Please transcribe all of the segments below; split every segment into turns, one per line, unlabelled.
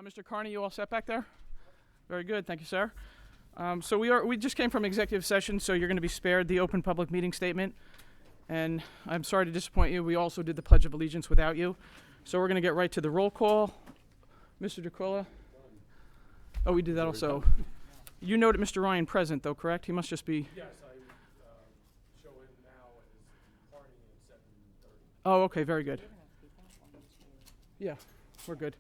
Mr. Carney, you all set back there? Very good, thank you, sir. So we just came from executive session, so you're going to be spared the open public meeting statement. And I'm sorry to disappoint you, we also did the Pledge of Allegiance without you. So we're going to get right to the roll call. Mr. DeQuilla? Oh, we did that also. You noted Mr. Ryan present, though, correct? He must just be...
Yes, I show him now as party at 7:30.
Oh, okay, very good. Yeah, we're good.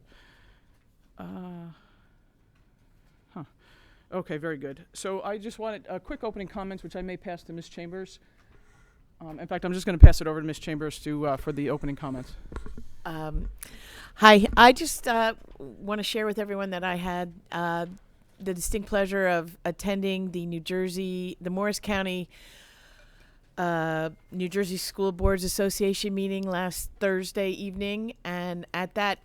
Okay, very good. So I just wanted a quick opening comments, which I may pass to Ms. Chambers. In fact, I'm just going to pass it over to Ms. Chambers for the opening comments.
Hi, I just want to share with everyone that I had the distinct pleasure of attending the Morris County New Jersey School Boards Association meeting last Thursday evening, and at that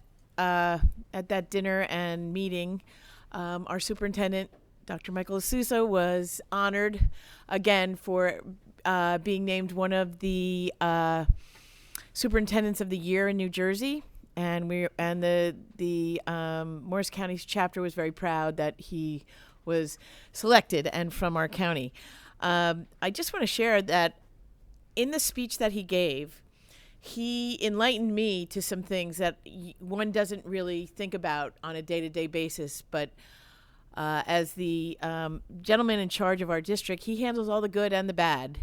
dinner and meeting, our superintendent, Dr. Michael Asusa, was honored again for being named one of the superintendents of the year in New Jersey, and the Morris County's chapter was very proud that he was selected and from our county. I just want to share that in the speech that he gave, he enlightened me to some things that one doesn't really think about on a day-to-day basis, but as the gentleman in charge of our district, he handles all the good and the bad.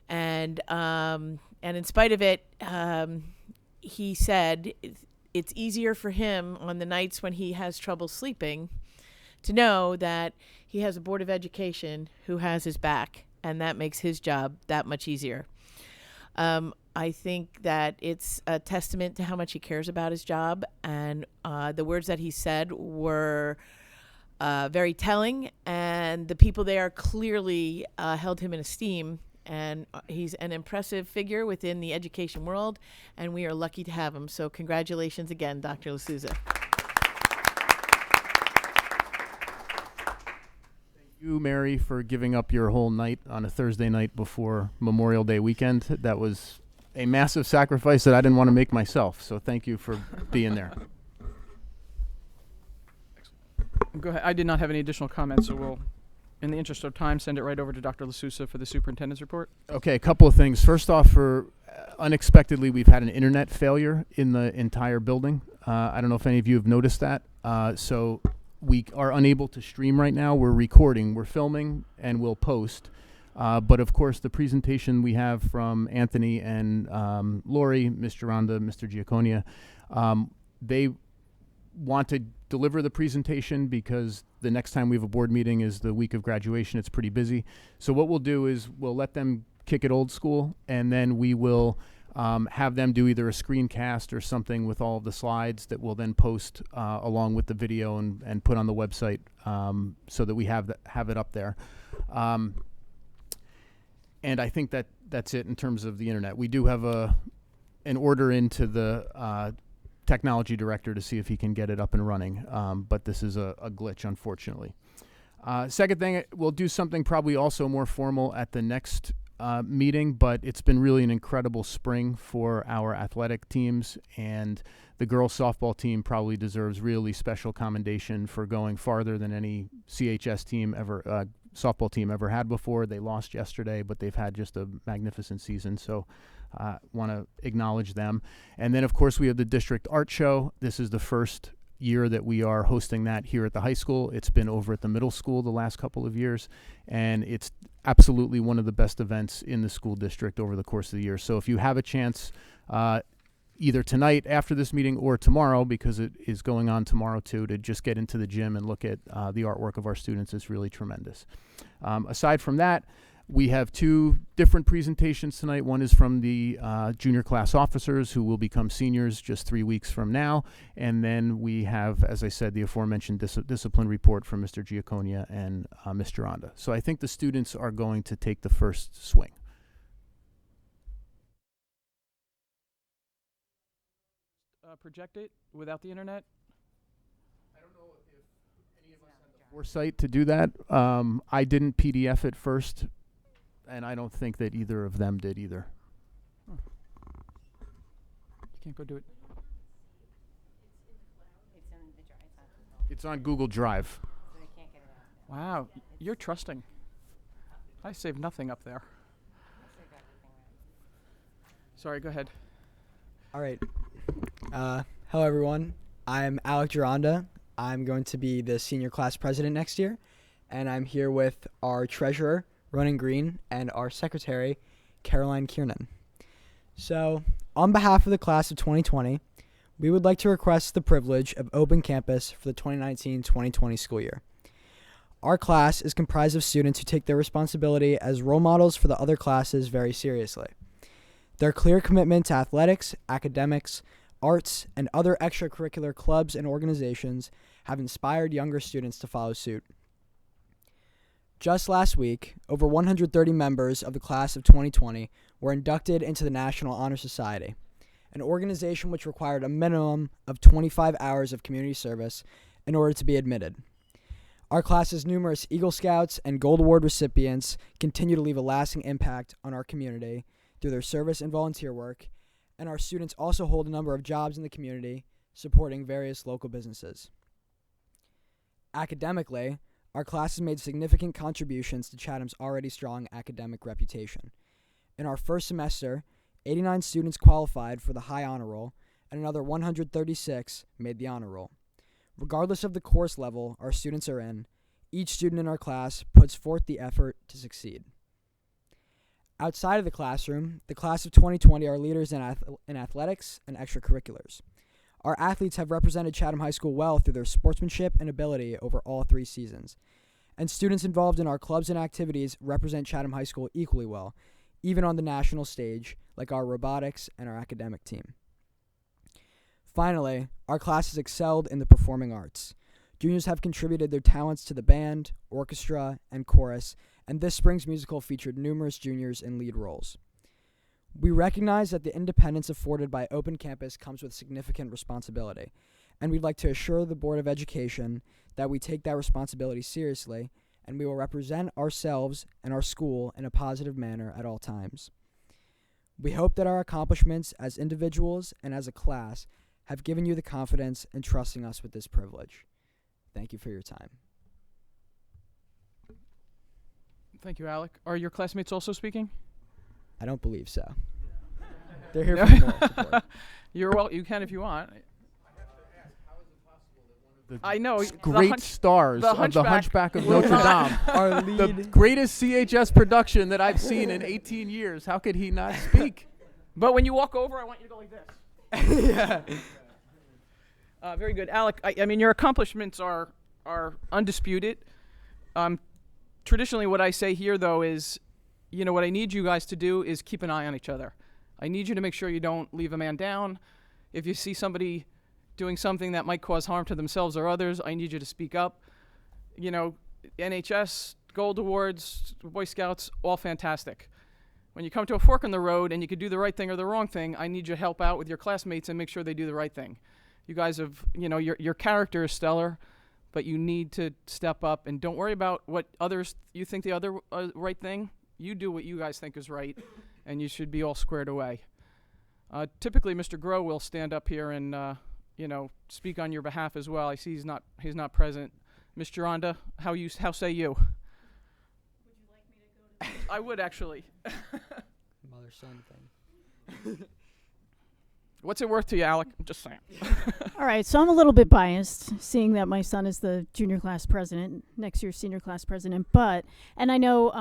And in spite of it, he said it's easier for him on the nights when he has trouble sleeping to know that he has a Board of Education who has his back, and that makes his job that much easier. I think that it's a testament to how much he cares about his job, and the words that he said were very telling, and the people there clearly held him in esteem, and he's an impressive figure within the education world, and we are lucky to have him. So congratulations again, Dr. Asusa.
Thank you, Mary, for giving up your whole night on a Thursday night before Memorial Day weekend. That was a massive sacrifice that I didn't want to make myself, so thank you for being there.
Go ahead. I did not have any additional comments, so we'll, in the interest of time, send it right over to Dr. Asusa for the superintendent's report.
Okay, a couple of things. First off, unexpectedly, we've had an internet failure in the entire building. I don't know if any of you have noticed that. So we are unable to stream right now. We're recording, we're filming, and we'll post. But of course, the presentation we have from Anthony and Lori, Mr. Rhonda, Mr. Giaconia, they want to deliver the presentation because the next time we have a board meeting is the week of graduation. It's pretty busy. So what we'll do is we'll let them kick it old school, and then we will have them do either a screencast or something with all of the slides that we'll then post along with the video and put on the website so that we have it up there. And I think that's it in terms of the internet. We do have an order into the technology director to see if he can get it up and running, but this is a glitch, unfortunately. Second thing, we'll do something probably also more formal at the next meeting, but it's been really an incredible spring for our athletic teams, and the girls softball team probably deserves really special commendation for going farther than any CHS team ever, softball team ever had before. They lost yesterday, but they've had just a magnificent season, so want to acknowledge them. And then, of course, we have the district art show. This is the first year that we are hosting that here at the high school. It's been over at the middle school the last couple of years, and it's absolutely one of the best events in the school district over the course of the year. So if you have a chance, either tonight after this meeting or tomorrow, because it is going on tomorrow too, to just get into the gym and look at the artwork of our students, is really tremendous. Aside from that, we have two different presentations tonight. One is from the junior class officers who will become seniors just 3 weeks from now. And then we have, as I said, the aforementioned discipline report from Mr. Giaconia and Mr. Rhonda. So I think the students are going to take the first swing.
Project it without the internet?
I don't know if any of us had the foresight to do that. I didn't PDF it first, and I don't think that either of them did either.
You can't go do it.
It's in the drive.
It's on Google Drive.
Wow, you're trusting. I saved nothing up there. Sorry, go ahead.
All right. Hello, everyone. I'm Alec Gironda. I'm going to be the senior class president next year, and I'm here with our treasurer, Ronan Green, and our secretary, Caroline Kiernan. So, on behalf of the class of 2020, we would like to request the privilege of open campus for the 2019-2020 school year. Our class is comprised of students who take their responsibility as role models for the other classes very seriously. Their clear commitment to athletics, academics, arts, and other extracurricular clubs and organizations have inspired younger students to follow suit. Just last week, over 130 members of the class of 2020 were inducted into the National Honor Society, an organization which required a minimum of 25 hours of community service in order to be admitted. Our class's numerous Eagle Scouts and Gold Award recipients continue to leave a lasting impact on our community through their service and volunteer work, and our students also hold a number of jobs in the community supporting various local businesses. Academically, our class has made significant contributions to Chatham's already strong academic reputation. In our first semester, 89 students qualified for the high honor roll, and another 136 made the honor roll. Regardless of the course level our students are in, each student in our class puts forth the effort to succeed. Outside of the classroom, the class of 2020 are leaders in athletics and extracurriculars. Our athletes have represented Chatham High School well through their sportsmanship and ability over all 3 seasons. And students involved in our clubs and activities represent Chatham High School equally well, even on the national stage, like our robotics and our academic team. Finally, our class has excelled in the performing arts. Juniors have contributed their talents to the band, orchestra, and chorus, and this spring's musical featured numerous juniors in lead roles. We recognize that the independence afforded by open campus comes with significant responsibility, and we'd like to assure the Board of Education that we take that responsibility seriously, and we will represent ourselves and our school in a positive manner at all times. We hope that our accomplishments as individuals and as a class have given you the confidence in trusting us with this privilege. Thank you for your time.
Thank you, Alec. Are your classmates also speaking?
I don't believe so. They're here for moral support.
You can if you want. I know.
Great stars
the
of the Hunchback of
will
Notre
not-
Dame.
Our
The
lead.
greatest CHS production that I've seen in 18 years. How could he not speak?
But when you walk over, I want you to go like this.
Yeah.
Very good, Alec. I mean, your accomplishments are undisputed. Traditionally, what I say here, though, is, what I need you guys to do is keep an eye on each other. I need you to make sure you don't leave a man down. If you see somebody doing something that might cause harm to themselves or others, I need you to speak up. NHS, Gold Awards, Boy Scouts, all fantastic. When you come to a fork in the road and you could do the right thing or the wrong thing, I need you to help out with your classmates and make sure they do the right thing. You guys have, your character is stellar, but you need to step up and don't worry about what others, you think the other right thing. You do what you guys think is right, and you should be all squared away. Typically, Mr. Groh will stand up here and, speak on your behalf as well. I see he's not present. Ms. Gironda, how say you? Would you like me to go to? I would actually.
Mother-son thing.
What's it worth to you, Alec? I'm just saying.
All right, so I'm a little bit biased, seeing that my son is the junior class president, next year's senior class president. And I know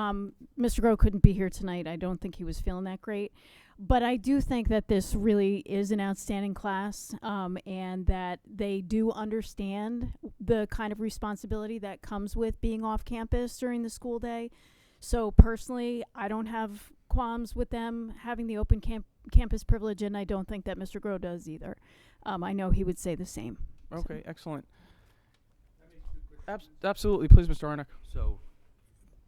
Mr. Groh couldn't be here tonight. I don't think he was feeling that great. But I do think that this really is an outstanding class, and that they do understand the kind of responsibility that comes with being off campus during the school day. So personally, I don't have qualms with them having the open campus privilege, and I don't think that Mr. Groh does either. I know he would say the same.
Okay, excellent. Absolutely, please, Mr. Arnick.
So,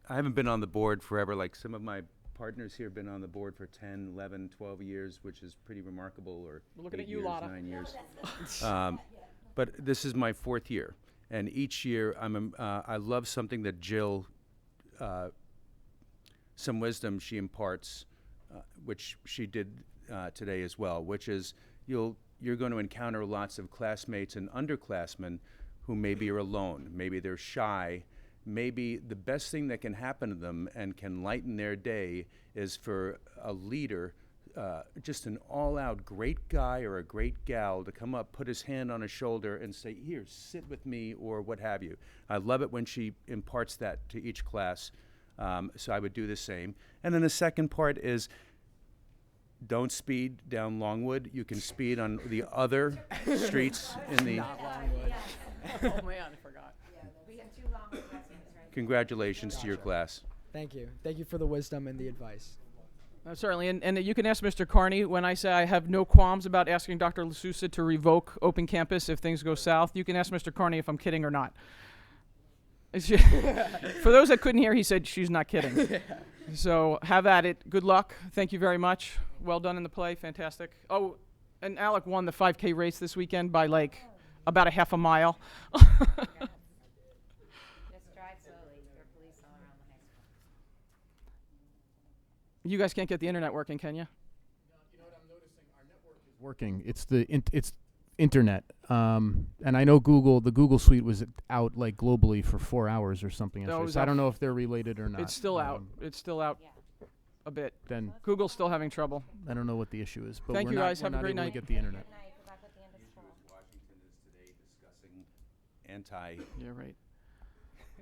I haven't been on the board forever. Like some of my partners here have been on the board for 10, 11, 12 years, which is pretty remarkable, or
We're looking
8
at you,
years,
Lotta.
9 years. But this is my 4th year, and each year I love something that Jill, some wisdom she imparts, which she did today as well, which is you're going to encounter lots of classmates and underclassmen who maybe are alone, maybe they're shy, maybe the best thing that can happen to them and can lighten their day is for a leader, just an all-out great guy or a great gal, to come up, put his hand on his shoulder and say, here, sit with me, or what have you. I love it when she imparts that to each class, so I would do the same. And then the second part is, don't speed down Longwood. You can speed on the other streets in the...
Oh man, I forgot.
Congratulations to your class.
Thank you. Thank you for the wisdom and the advice.
Certainly, and you can ask Mr. Carney when I say I have no qualms about asking Dr. LaSousa to revoke open campus if things go south. You can ask Mr. Carney if I'm kidding or not. For those that couldn't hear, he said she's not kidding. So have at it. Good luck. Thank you very much. Well done in the play. Fantastic. Oh, and Alec won the 5K race this weekend by like about a half a mile.
Just drive slowly. There are police all around the high school.
You guys can't get the internet working, can you?
You know what I'm noticing? Our network is working. It's it's internet. And I know the Google Suite was out like globally for 4 hours or something.
No, it was
So I
out
don't know if they're related or not.
It's still out. It's still out a bit.
Then
Google's still having trouble.
I don't know what the issue is. But
Thank
we're
you
not,
guys.
we're
Have a
not
great
able
night.
to get the internet.
Good night. Good luck with the end of school.
Washington is today discussing anti-trust
Yeah, right.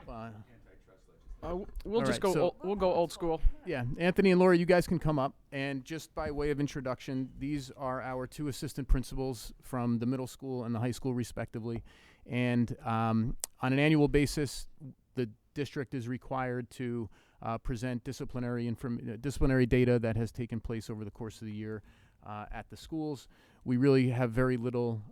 legislation.
We'll
All
just
right,
go.
so-
We'll go old school.
Yeah, Anthony and Laura, you guys can come up. And just by way of introduction, these are our two assistant principals from the middle school and the high school, respectively. And on an annual basis, the district is required to present disciplinary data that has taken place over the course of the year at the schools. We really have very little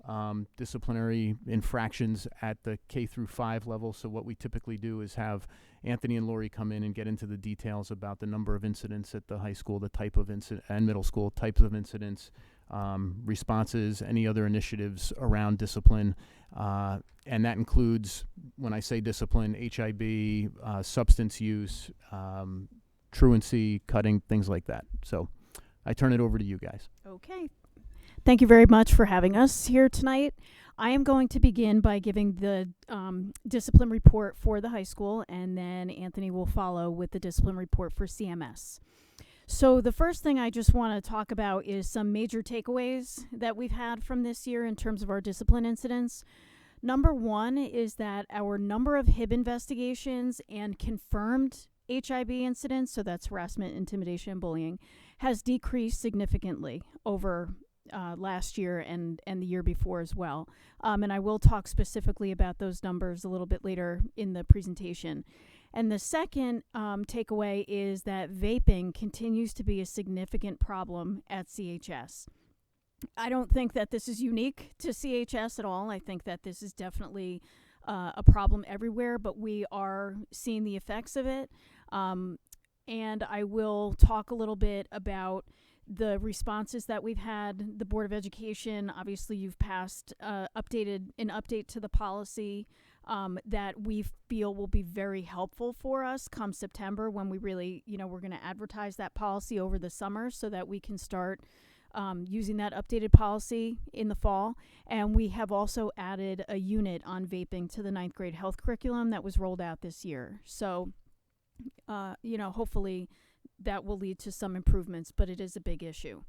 disciplinary infractions at the K through 5 level. So what we typically do is have Anthony and Lori come in and get into the details about the number of incidents at the high school, the type of incident, and middle school types of incidents, responses, any other initiatives around discipline. And that includes, when I say discipline, HIB, substance use, truancy, cutting, things like that. So I turn it over to you guys.
Okay. Thank you very much for having us here tonight. I am going to begin by giving the discipline report for the high school, and then Anthony will follow with the discipline report for CMS. So the first thing I just want to talk about is some major takeaways that we've had from this year in terms of our discipline incidents. Number one is that our number of HIB investigations and confirmed HIB incidents, so that's harassment, intimidation, and bullying, has decreased significantly over last year and the year before as well. And I will talk specifically about those numbers a little bit later in the presentation. And the second takeaway is that vaping continues to be a significant problem at CHS. I don't think that this is unique to CHS at all. I think that this is definitely a problem everywhere, but we are seeing the effects of it. And I will talk a little bit about the responses that we've had. The Board of Education, obviously you've passed an update to the policy that we feel will be very helpful for us come September, when we really, we're going to advertise that policy over the summer so that we can start using that updated policy in the fall. And we have also added a unit on vaping to the 9th grade health curriculum that was rolled out this year. So, hopefully that will lead to some improvements, but it is a big issue.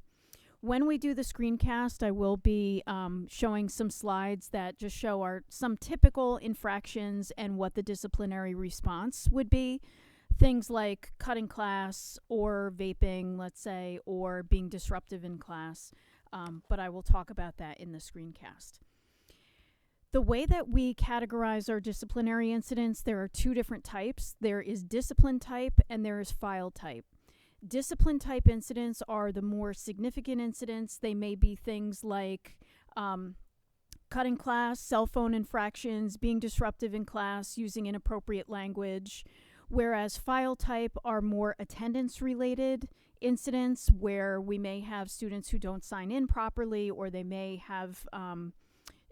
When we do the screencast, I will be showing some slides that just show some typical infractions and what the disciplinary response would be. Things like cutting class or vaping, let's say, or being disruptive in class. But I will talk about that in the screencast. The way that we categorize our disciplinary incidents, there are two different types. There is discipline type and there is file type. Discipline type incidents are the more significant incidents. They may be things like cutting class, cell phone infractions, being disruptive in class, using inappropriate language, whereas file type are more attendance-related incidents where we may have students who don't sign in properly, or they may have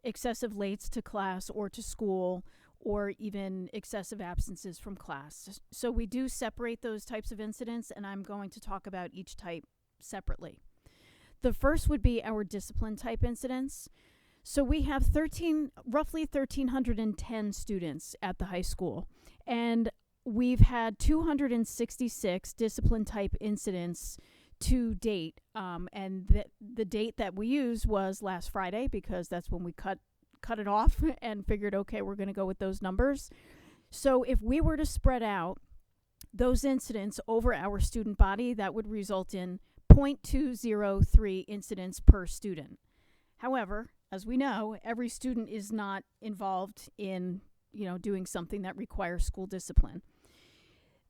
excessive lates to class or to school, or even excessive absences from class. So we do separate those types of incidents, and I'm going to talk about each type separately. The first would be our discipline type incidents. So we have roughly 1,310 students at the high school, and we've had 266 discipline type incidents to date. And the date that we used was last Friday, because that's when we cut it off and figured, okay, we're going to go with those numbers. So if we were to spread out those incidents over our student body, that would result in 0.203 incidents per student. However, as we know, every student is not involved in, doing something that requires school discipline.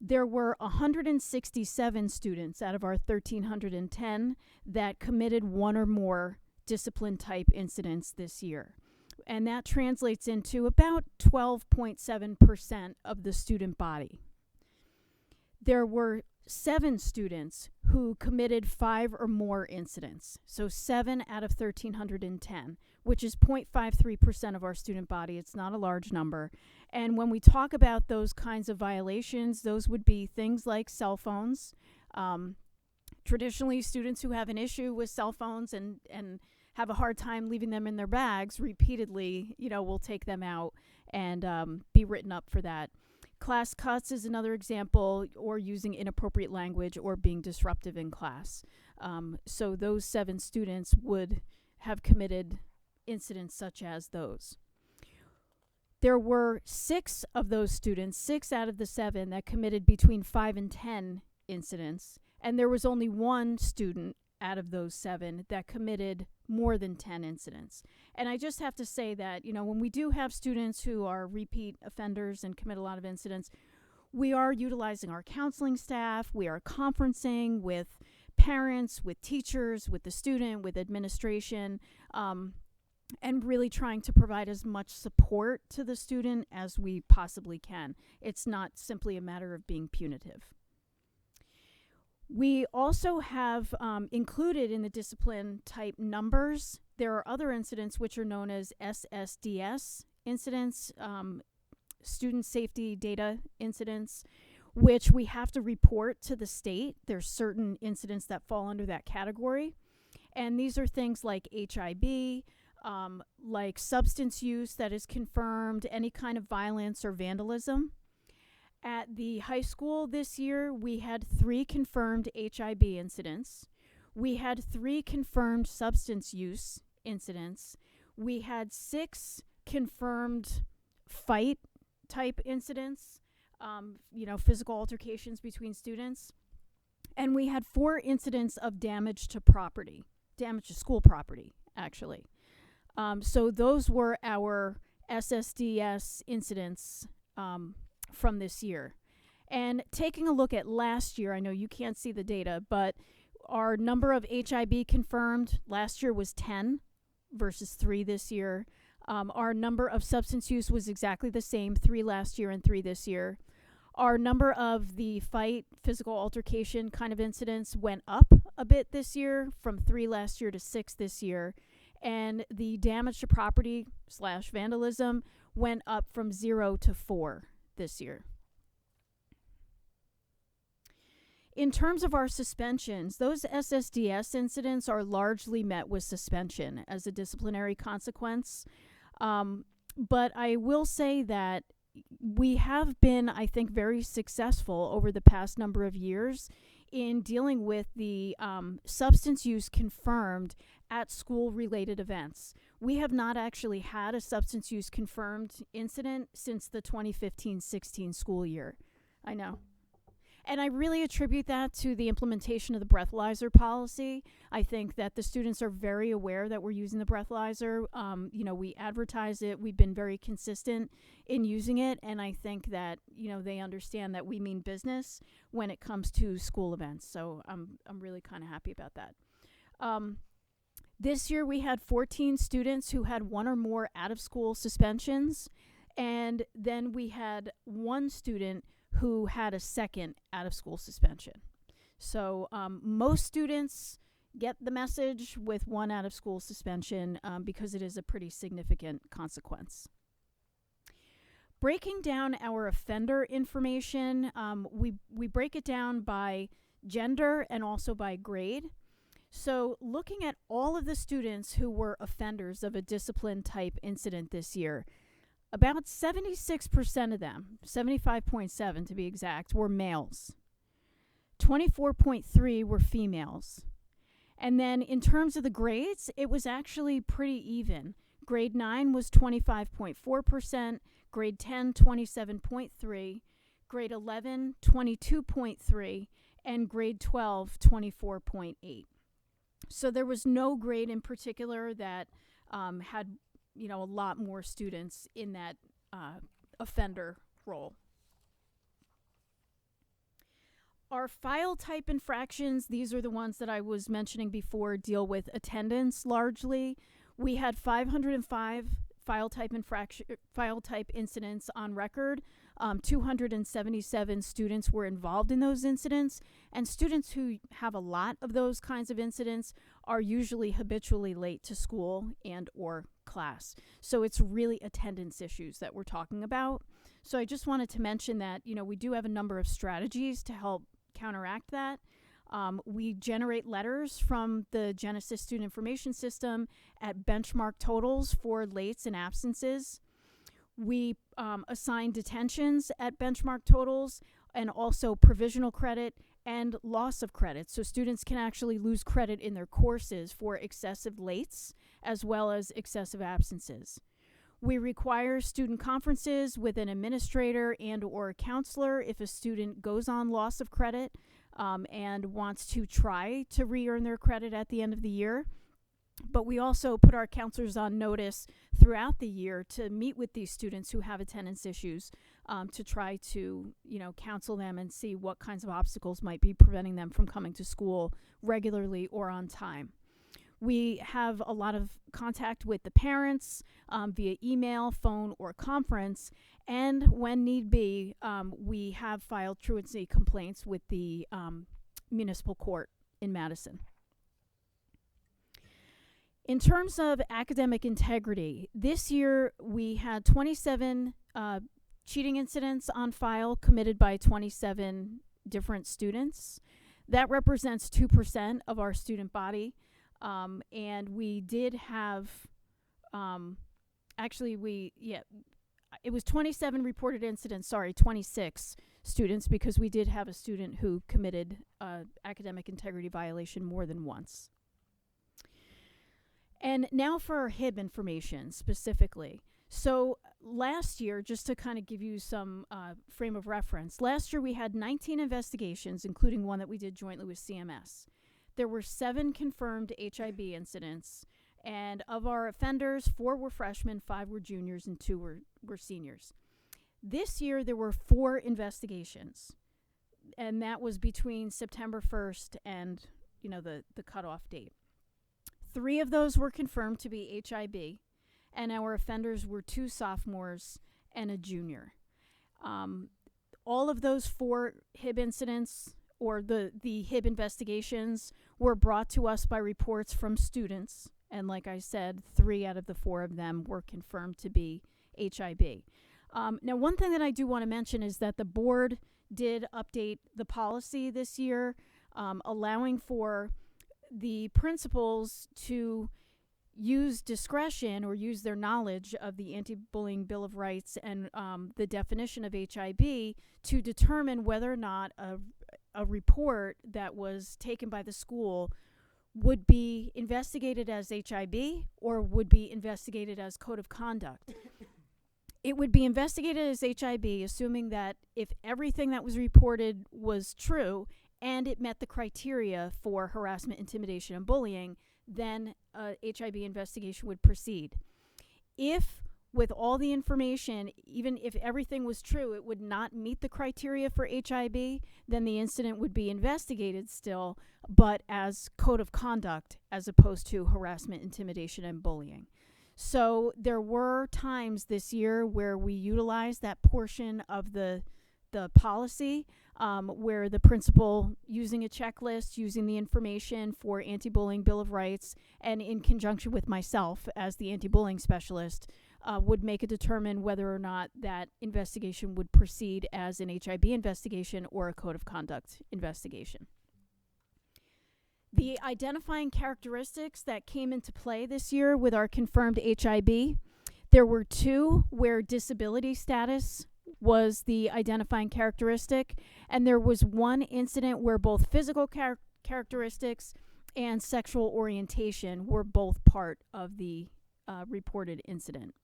There were 167 students out of our 1,310 that committed one or more discipline type incidents this year. And that translates into about 12.7% of the student body. There were 7 students who committed 5 or more incidents. So 7 out of 1,310, which is 0.53% of our student body. It's not a large number. And when we talk about those kinds of violations, those would be things like cell phones. Traditionally, students who have an issue with cell phones and have a hard time leaving them in their bags repeatedly, will take them out and be written up for that. Class cuts is another example, or using inappropriate language or being disruptive in class. So those 7 students would have committed incidents such as those. There were 6 of those students, 6 out of the 7, that committed between 5 and 10 incidents, and there was only 1 student out of those 7 that committed more than 10 incidents. And I just have to say that, when we do have students who are repeat offenders and commit a lot of incidents, we are utilizing our counseling staff, we are conferencing with parents, with teachers, with the student, with administration, and really trying to provide as much support to the student as we possibly can. It's not simply a matter of being punitive. We also have included in the discipline type numbers, there are other incidents which are known as SSDS incidents, student safety data incidents, which we have to report to the state. There's certain incidents that fall under that category. And these are things like HIB, like substance use that is confirmed, any kind of violence or vandalism. At the high school this year, we had 3 confirmed HIB incidents. We had 3 confirmed substance use incidents. We had 6 confirmed fight type incidents, physical altercations between students. And we had 4 incidents of damage to school property, actually. So those were our SSDS incidents from this year. And taking a look at last year, I know you can't see the data, but our number of HIB confirmed last year was 10 versus 3 this year. Our number of substance use was exactly the same, 3 last year and 3 this year. Our number of the fight, physical altercation kind of incidents went up a bit this year, from 3 last year to 6 this year. And the damage to property / vandalism went up from 0 to 4 this year. In terms of our suspensions, those SSDS incidents are largely met with suspension as a disciplinary consequence. But I will say that we have been, I think, very successful over the past number of years in dealing with the substance use confirmed at school-related events. We have not actually had a substance use confirmed incident since the 2015-16 school year. I know. And I really attribute that to the implementation of the breathalyzer policy. I think that the students are very aware that we're using the breathalyzer. We advertise it. We've been very consistent in using it. And I think that, they understand that we mean business when it comes to school events. So I'm really kind of happy about that. This year we had 14 students who had 1 or more out-of-school suspensions. And then we had 1 student who had a second out-of-school suspension. So most students get the message with 1 out-of-school suspension because it is a pretty significant consequence. Breaking down our offender information, we break it down by gender and also by grade. So, looking at all of the students who were offenders of a discipline type incident this year, about 76% of them, 75.7 to be exact, were males. 24.3 were females. And then in terms of the grades, it was actually pretty even. Grade 9 was 25.4%, grade 10, 27.3%, grade 11, 22.3%, and grade 12, 24.8%. So there was no grade in particular that had, a lot more students in that offender role. Our file type infractions, these are the ones that I was mentioning before, deal with attendance largely. We had 505 file type incidents on record. 277 students were involved in those incidents, and students who have a lot of those kinds of incidents are usually habitually late to school and or class. So it's really attendance issues that we're talking about. So I just wanted to mention that, we do have a number of strategies to help counteract that. We generate letters from the Genesis Student Information System at benchmark totals for lates and absences. We assign detentions at benchmark totals and also provisional credit and loss of credit. So students can actually lose credit in their courses for excessive lates as well as excessive absences. We require student conferences with an administrator and or a counselor if a student goes on loss of credit and wants to try to re-earn their credit at the end of the year. But we also put our counselors on notice throughout the year to meet with these students who have attendance issues to try to, counsel them and see what kinds of obstacles might be preventing them from coming to school regularly or on time. We have a lot of contact with the parents via email, phone, or conference, and when need be, we have filed truancy complaints with the municipal court in Madison. In terms of academic integrity, this year we had 27 cheating incidents on file committed by 27 different students. That represents 2% of our student body. And we did have, it was 27 reported incidents, 26 students, because we did have a student who committed academic integrity violation more than once. And now for our HIB information specifically. So last year, just to kind of give you some frame of reference, last year we had 19 investigations, including one that we did jointly with CMS. There were 7 confirmed HIB incidents, and of our offenders, 4 were freshmen, 5 were juniors, and 2 were seniors. This year, there were 4 investigations, and that was between September 1st and, the cutoff date. 3 of those were confirmed to be HIB, and our offenders were 2 sophomores and a junior. All of those 4 HIB incidents, or the HIB investigations, were brought to us by reports from students, and like I said, 3 out of the 4 of them were confirmed to be HIB. Now, one thing that I do want to mention is that the board did update the policy this year, allowing for the principals to use discretion or use their knowledge of the Anti-Bullying Bill of Rights and the definition of HIB to determine whether or not a report that was taken by the school would be investigated as HIB or would be investigated as code of conduct. It would be investigated as HIB, assuming that if everything that was reported was true and it met the criteria for harassment, intimidation, and bullying, then a HIB investigation would proceed. If, with all the information, even if everything was true, it would not meet the criteria for HIB, then the incident would be investigated still, but as code of conduct as opposed to harassment, intimidation, and bullying. So there were times this year where we utilized that portion of the policy where the principal, using a checklist, using the information for Anti-Bullying Bill of Rights, and in conjunction with myself as the anti-bullying specialist, would make a determine whether or not that investigation would proceed as an HIB investigation or a code of conduct investigation. The identifying characteristics that came into play this year with our confirmed HIB, there were 2 where disability status was the identifying characteristic, and there was 1 incident where both physical characteristics and sexual orientation were both part of the reported incident.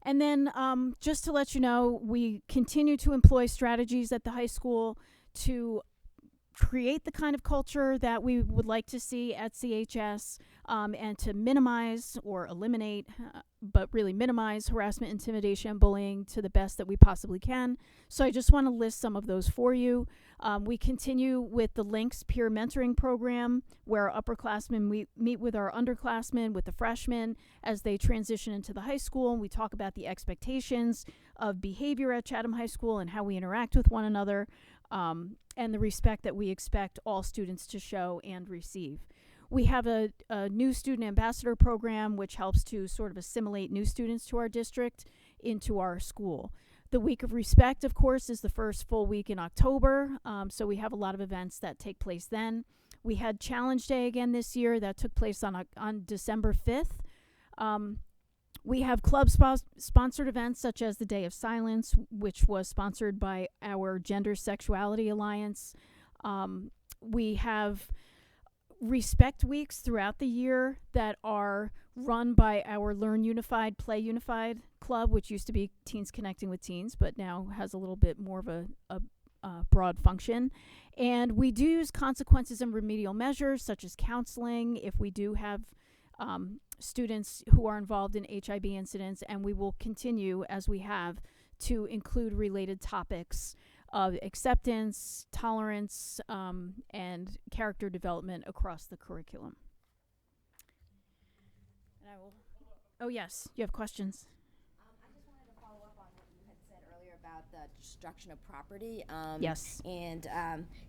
And then just to let you know, we continue to employ strategies at the high school to create the kind of culture that we would like to see at CHS, and to minimize or eliminate, but really minimize harassment, intimidation, bullying to the best that we possibly can. So I just want to list some of those for you. We continue with the Links Peer Mentoring Program, where upperclassmen meet with our underclassmen, with the freshmen, as they transition into the high school. And we talk about the expectations of behavior at Chatham High School and how we interact with one another, and the respect that we expect all students to show and receive. We have a new student ambassador program, which helps to sort of assimilate new students to our district into our school. The Week of Respect, of course, is the first full week in October, so we have a lot of events that take place then. We had Challenge Day again this year that took place on December 5th. We have club-sponsored events such as the Day of Silence, which was sponsored by our Gender Sexuality Alliance. We have Respect Weeks throughout the year that are run by our Learn Unified, Play Unified club, which used to be Teens Connecting with Teens, but now has a little bit more of a broad function. And we do use consequences and remedial measures such as counseling if we do have students who are involved in HIB incidents, and we will continue, as we have, to include related topics of acceptance, tolerance, and character development across the curriculum. And I will. Oh yes, you have questions.
I just wanted to follow up on what you had said earlier about the destruction of property.
Yes.
And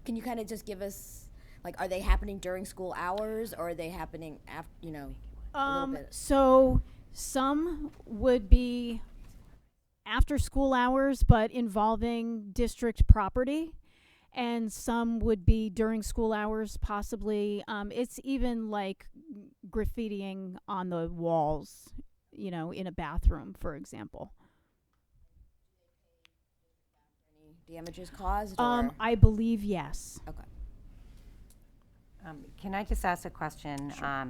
can you kind of just give us, like, are they happening during school hours, or are they happening after, a little bit?
So some would be after school hours, but involving district property, and some would be during school hours, possibly. It's even like graffitiing on the walls, in a bathroom, for example.
Any damages caused? Or?
I believe yes.
Okay.
Can I just ask a question? Sure.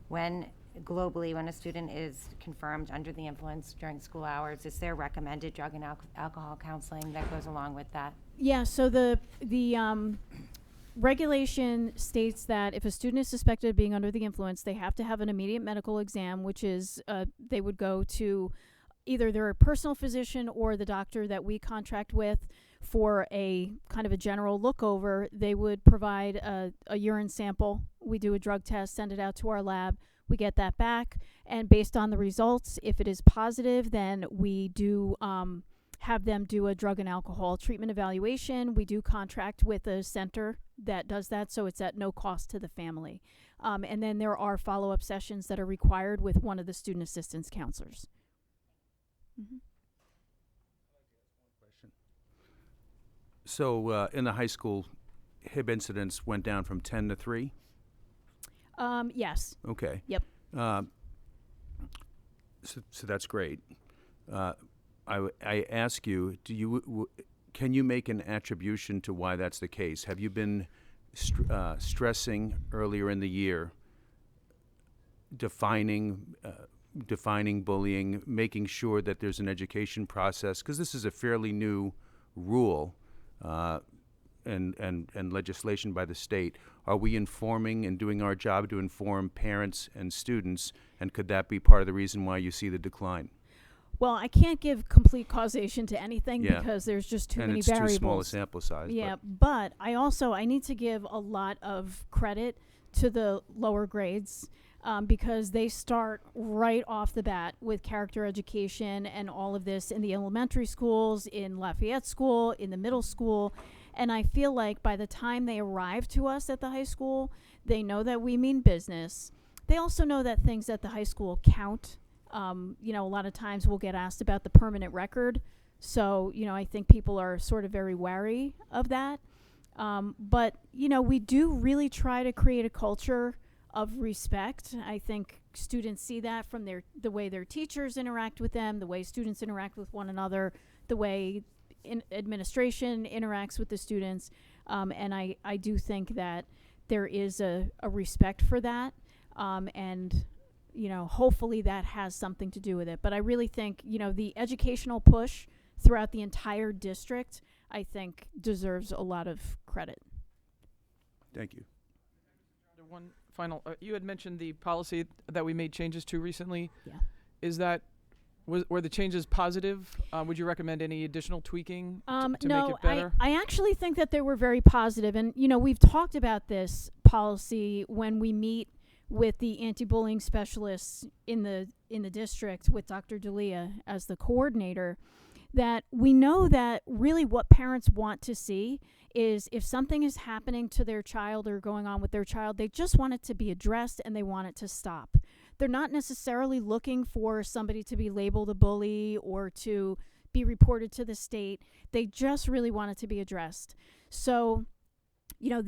When a student is confirmed under the influence during school hours, is there recommended drug and alcohol counseling that goes along with that?
Yeah, so the regulation states that if a student is suspected of being under the influence, they have to have an immediate medical exam, which is they would go to either their personal physician or the doctor that we contract with for a kind of a general look over. They would provide a urine sample. We do a drug test, send it out to our lab. We get that back, and based on the results, if it is positive, then we do have them do a drug and alcohol treatment evaluation. We do contract with a center that does that, so it's at no cost to the family. And then there are follow-up sessions that are required with one of the student assistance counselors. Mm-hmm.
So in the high school, HIB incidents went down from 10 to 3?
Yes.
Okay.
Yep.
So that's great. I ask you, can you make an attribution to why that's the case? Have you been stressing earlier in the year, defining bullying, making sure that there's an education process? Because this is a fairly new rule and legislation by the state. Are we informing and doing our job to inform parents and students, and could that be part of the reason why you see the decline?
Well, I can't give complete causation to anything because there's just too many variables.
And it's too small a sample size.
Yeah, but I need to give a lot of credit to the lower grades because they start right off the bat with character education and all of this in the elementary schools, in Lafayette School, in the middle school. And I feel like by the time they arrive to us at the high school, they know that we mean business. They also know that things at the high school count. A lot of times we'll get asked about the permanent record. So, I think people are sort of very wary of that. But, you know, we do really try to create a culture of respect. I think students see that from the way their teachers interact with them, the way students interact with one another, the way administration interacts with the students. And I do think that there is a respect for that. And, you know, hopefully that has something to do with it. But I really think, you know, the educational push throughout the entire district, I think, deserves a lot of credit.
Thank you.
One final, you had mentioned the policy that we made changes to recently.
Yeah.
Is that, were the changes positive? Would you recommend any additional tweaking to
no,
make it better?
I actually think that they were very positive. And, you know, we've talked about this policy when we meet with the anti-bullying specialists in the district with Dr. D'Elia as the coordinator, that we know that really what parents want to see is if something is happening to their child or going on with their child, they just want it to be addressed and they want it to stop. They're not necessarily looking for somebody to be labeled a bully or to be reported to the state. They just really want it to be addressed. So, you know,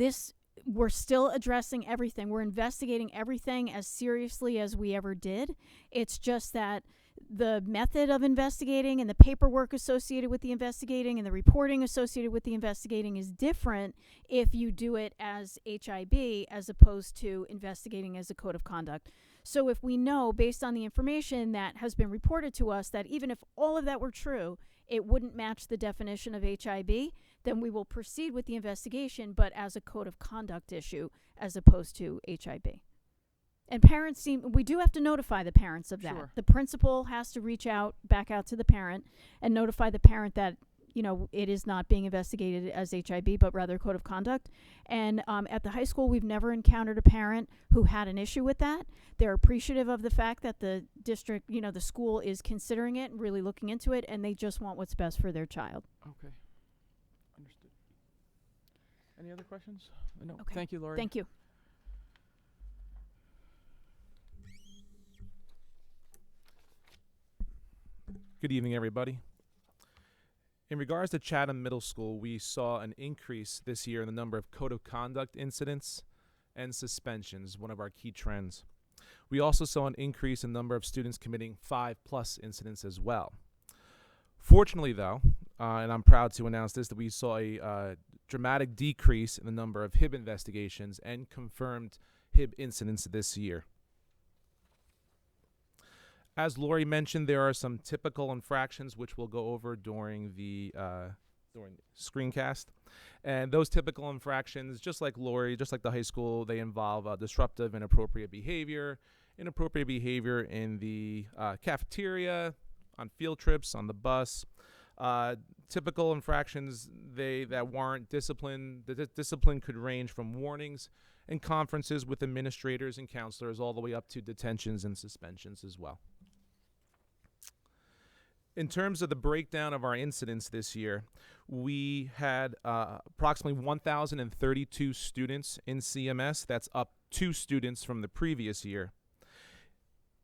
we're still addressing everything. We're investigating everything as seriously as we ever did. It's just that the method of investigating and the paperwork associated with the investigating and the reporting associated with the investigating is different if you do it as HIB as opposed to investigating as a code of conduct. So if we know, based on the information that has been reported to us, that even if all of that were true, it wouldn't match the definition of HIB, then we will proceed with the investigation, but as a code of conduct issue as opposed to HIB. And parents we do have to notify the parents of that.
Sure.
The principal has to back out to the parent and notify the parent that, you know, it is not being investigated as HIB, but rather code of conduct. And at the high school, we've never encountered a parent who had an issue with that. They're appreciative of the fact that the district, you know, the school is considering it and really looking into it, and they just want what's best for their child.
Okay. Understood. Any other questions? No.
Okay.
Thank you, Lori.
Thank you.
Good evening, everybody. In regards to Chatham Middle School, we saw an increase this year in the number of code of conduct incidents and suspensions, one of our key trends. We also saw an increase in the number of students committing 5+ incidents as well. Fortunately, though, and I'm proud to announce this, that we saw a dramatic decrease in the number of HIB investigations and confirmed HIB incidents this year. As Lori mentioned, there are some typical infractions which we'll go over during the screencast. And those typical infractions, just like Lori, just like the high school, they involve disruptive and inappropriate behavior in the cafeteria, on field trips, on the bus. Typical infractions that warrant discipline. The discipline could range from warnings and conferences with administrators and counselors all the way up to detentions and suspensions as well. In terms of the breakdown of our incidents this year, we had approximately 1,032 students in CMS. That's up 2 students from the previous year.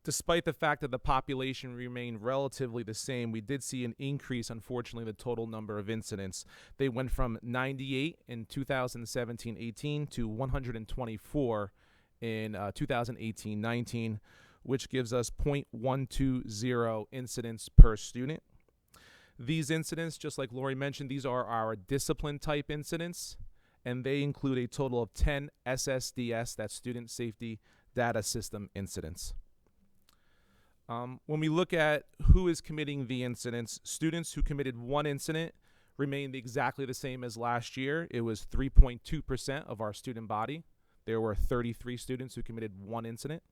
Despite the fact that the population remained relatively the same, we did see an increase, unfortunately, in the total number of incidents. They went from 98 in 2017-18 to 124 in 2018-19. Which gives us 0.120 incidents per student. These incidents, just like Lori mentioned, these are our discipline type incidents, and they include a total of 10 SSDS, that's Student Safety Data System incidents. When we look at who is committing the incidents, students who committed 1 incident remained exactly the same as last year. It was 3.2% of our student body. There were 33 students who committed 1 incident.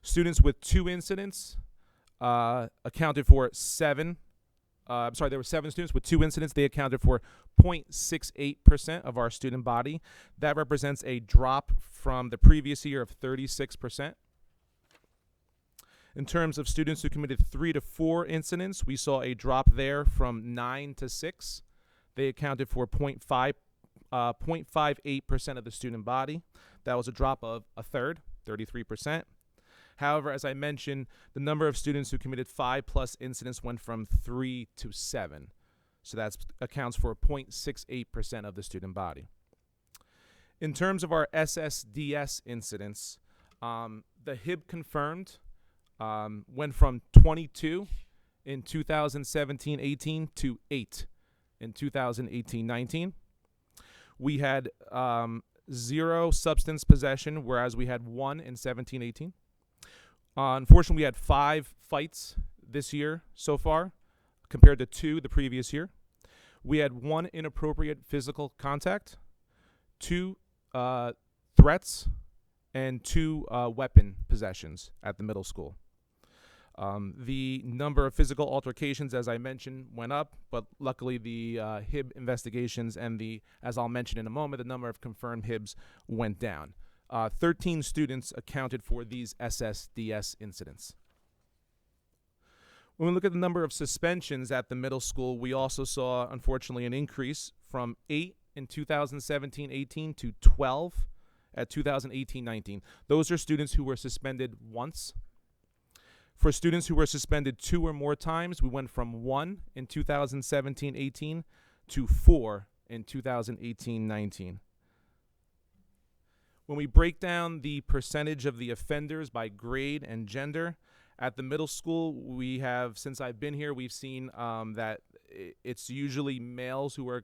Students with 2 incidents accounted for 7. There were 7 students with 2 incidents. They accounted for 0.68% of our student body. That represents a drop from the previous year of 36%. In terms of students who committed 3 to 4 incidents, we saw a drop there from 9 to 6. They accounted for 0.58% of the student body. That was a drop of a third, 33%. However, as I mentioned, the number of students who committed 5+ incidents went from 3 to 7. So that accounts for 0.68% of the student body. In terms of our SSDS incidents, the HIB confirmed went from 22 in 2017-18 to 8 in 2018-19. We had 0 substance possession, whereas we had 1 in 17-18. Unfortunately, we had 5 fights this year so far, compared to 2 the previous year. We had 1 inappropriate physical contact, 2 threats, and 2 weapon possessions at the middle school. The number of physical altercations, as I mentioned, went up, but luckily the HIB investigations and as I'll mention in a moment, the number of confirmed HIBs went down. 13 students accounted for these SSDS incidents. When we look at the number of suspensions at the middle school, we also saw, unfortunately, an increase from 8 in 2017-18 to 12 at 2018-19. Those are students who were suspended once. For students who were suspended 2 or more times, we went from 1 in 2017-18 to 4 in 2018-19. When we break down the percentage of the offenders by grade and gender, at the middle school, we have, since I've been here, we've seen that it's usually males who are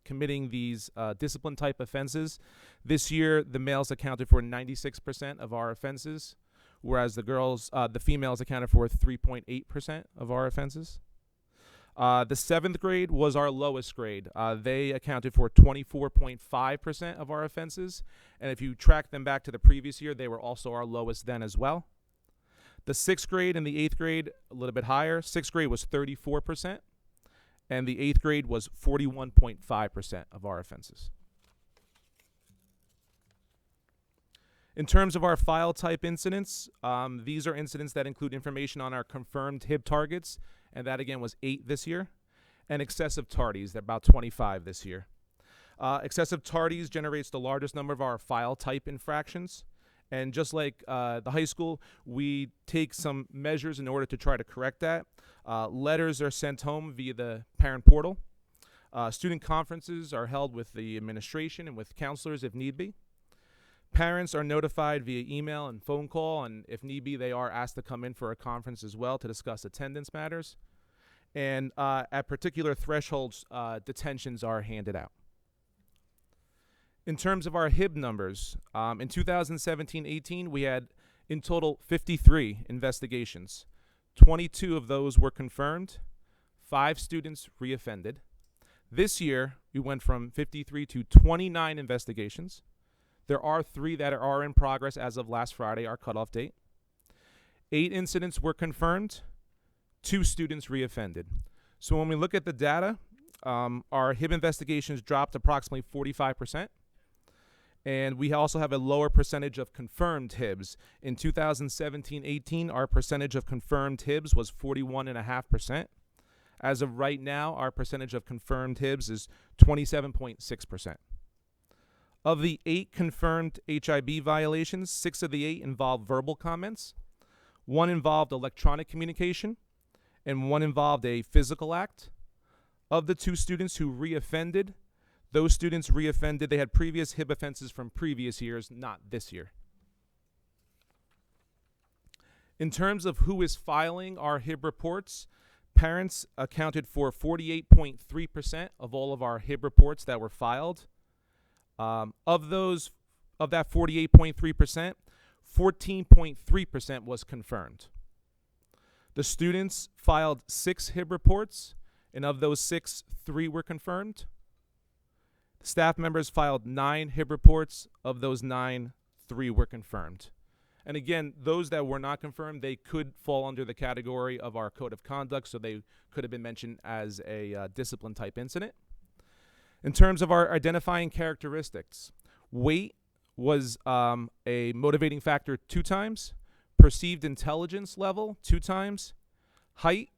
committing these discipline type offenses. This year, the males accounted for 96% of our offenses, whereas the females accounted for 3.8% of our offenses. The 7th grade was our lowest grade. They accounted for 24.5% of our offenses, and if you track them back to the previous year, they were also our lowest then as well. The 6th grade and the 8th grade, a little bit higher. 6th grade was 34%, and the 8th grade was 41.5% of our offenses. In terms of our file type incidents, these are incidents that include information on our confirmed HIB targets, and that again was 8 this year, and excessive tardies, they're about 25 this year. Excessive tardies generates the largest number of our file type infractions, and just like the high school, we take some measures in order to try to correct that. Letters are sent home via the parent portal. Student conferences are held with the administration and with counselors if need be. Parents are notified via email and phone call, and if need be, they are asked to come in for a conference as well to discuss attendance matters. And at particular thresholds, detentions are handed out. In terms of our HIB numbers, in 2017-18, we had in total 53 investigations. 22 of those were confirmed, 5 students reoffended. This year, we went from 53 to 29 investigations. There are 3 that are in progress as of last Friday, our cutoff date. 8 incidents were confirmed, 2 students reoffended. So when we look at the data, our HIB investigations dropped approximately 45%. And we also have a lower percentage of confirmed HIBs. In 2017-18, our percentage of confirmed HIBs was 41.5%. As of right now, our percentage of confirmed HIBs is 27.6%. Of the 8 confirmed HIB violations, 6 of the 8 involved verbal comments, 1 involved electronic communication, and 1 involved a physical act. Of the 2 students who reoffended, those students reoffended. They had previous HIB offenses from previous years, not this year. In terms of who is filing our HIB reports, parents accounted for 48.3% of all of our HIB reports that were filed. Of that 48.3%, 14.3% was confirmed. The students filed 6 HIB reports, and of those 6, 3 were confirmed. Staff members filed 9 HIB reports. Of those 9, 3 were confirmed. And again, those that were not confirmed, they could fall under the category of our code of conduct, so they could have been mentioned as a discipline type incident. In terms of our identifying characteristics, weight was a motivating factor 2 times, perceived intelligence level 2 times, height,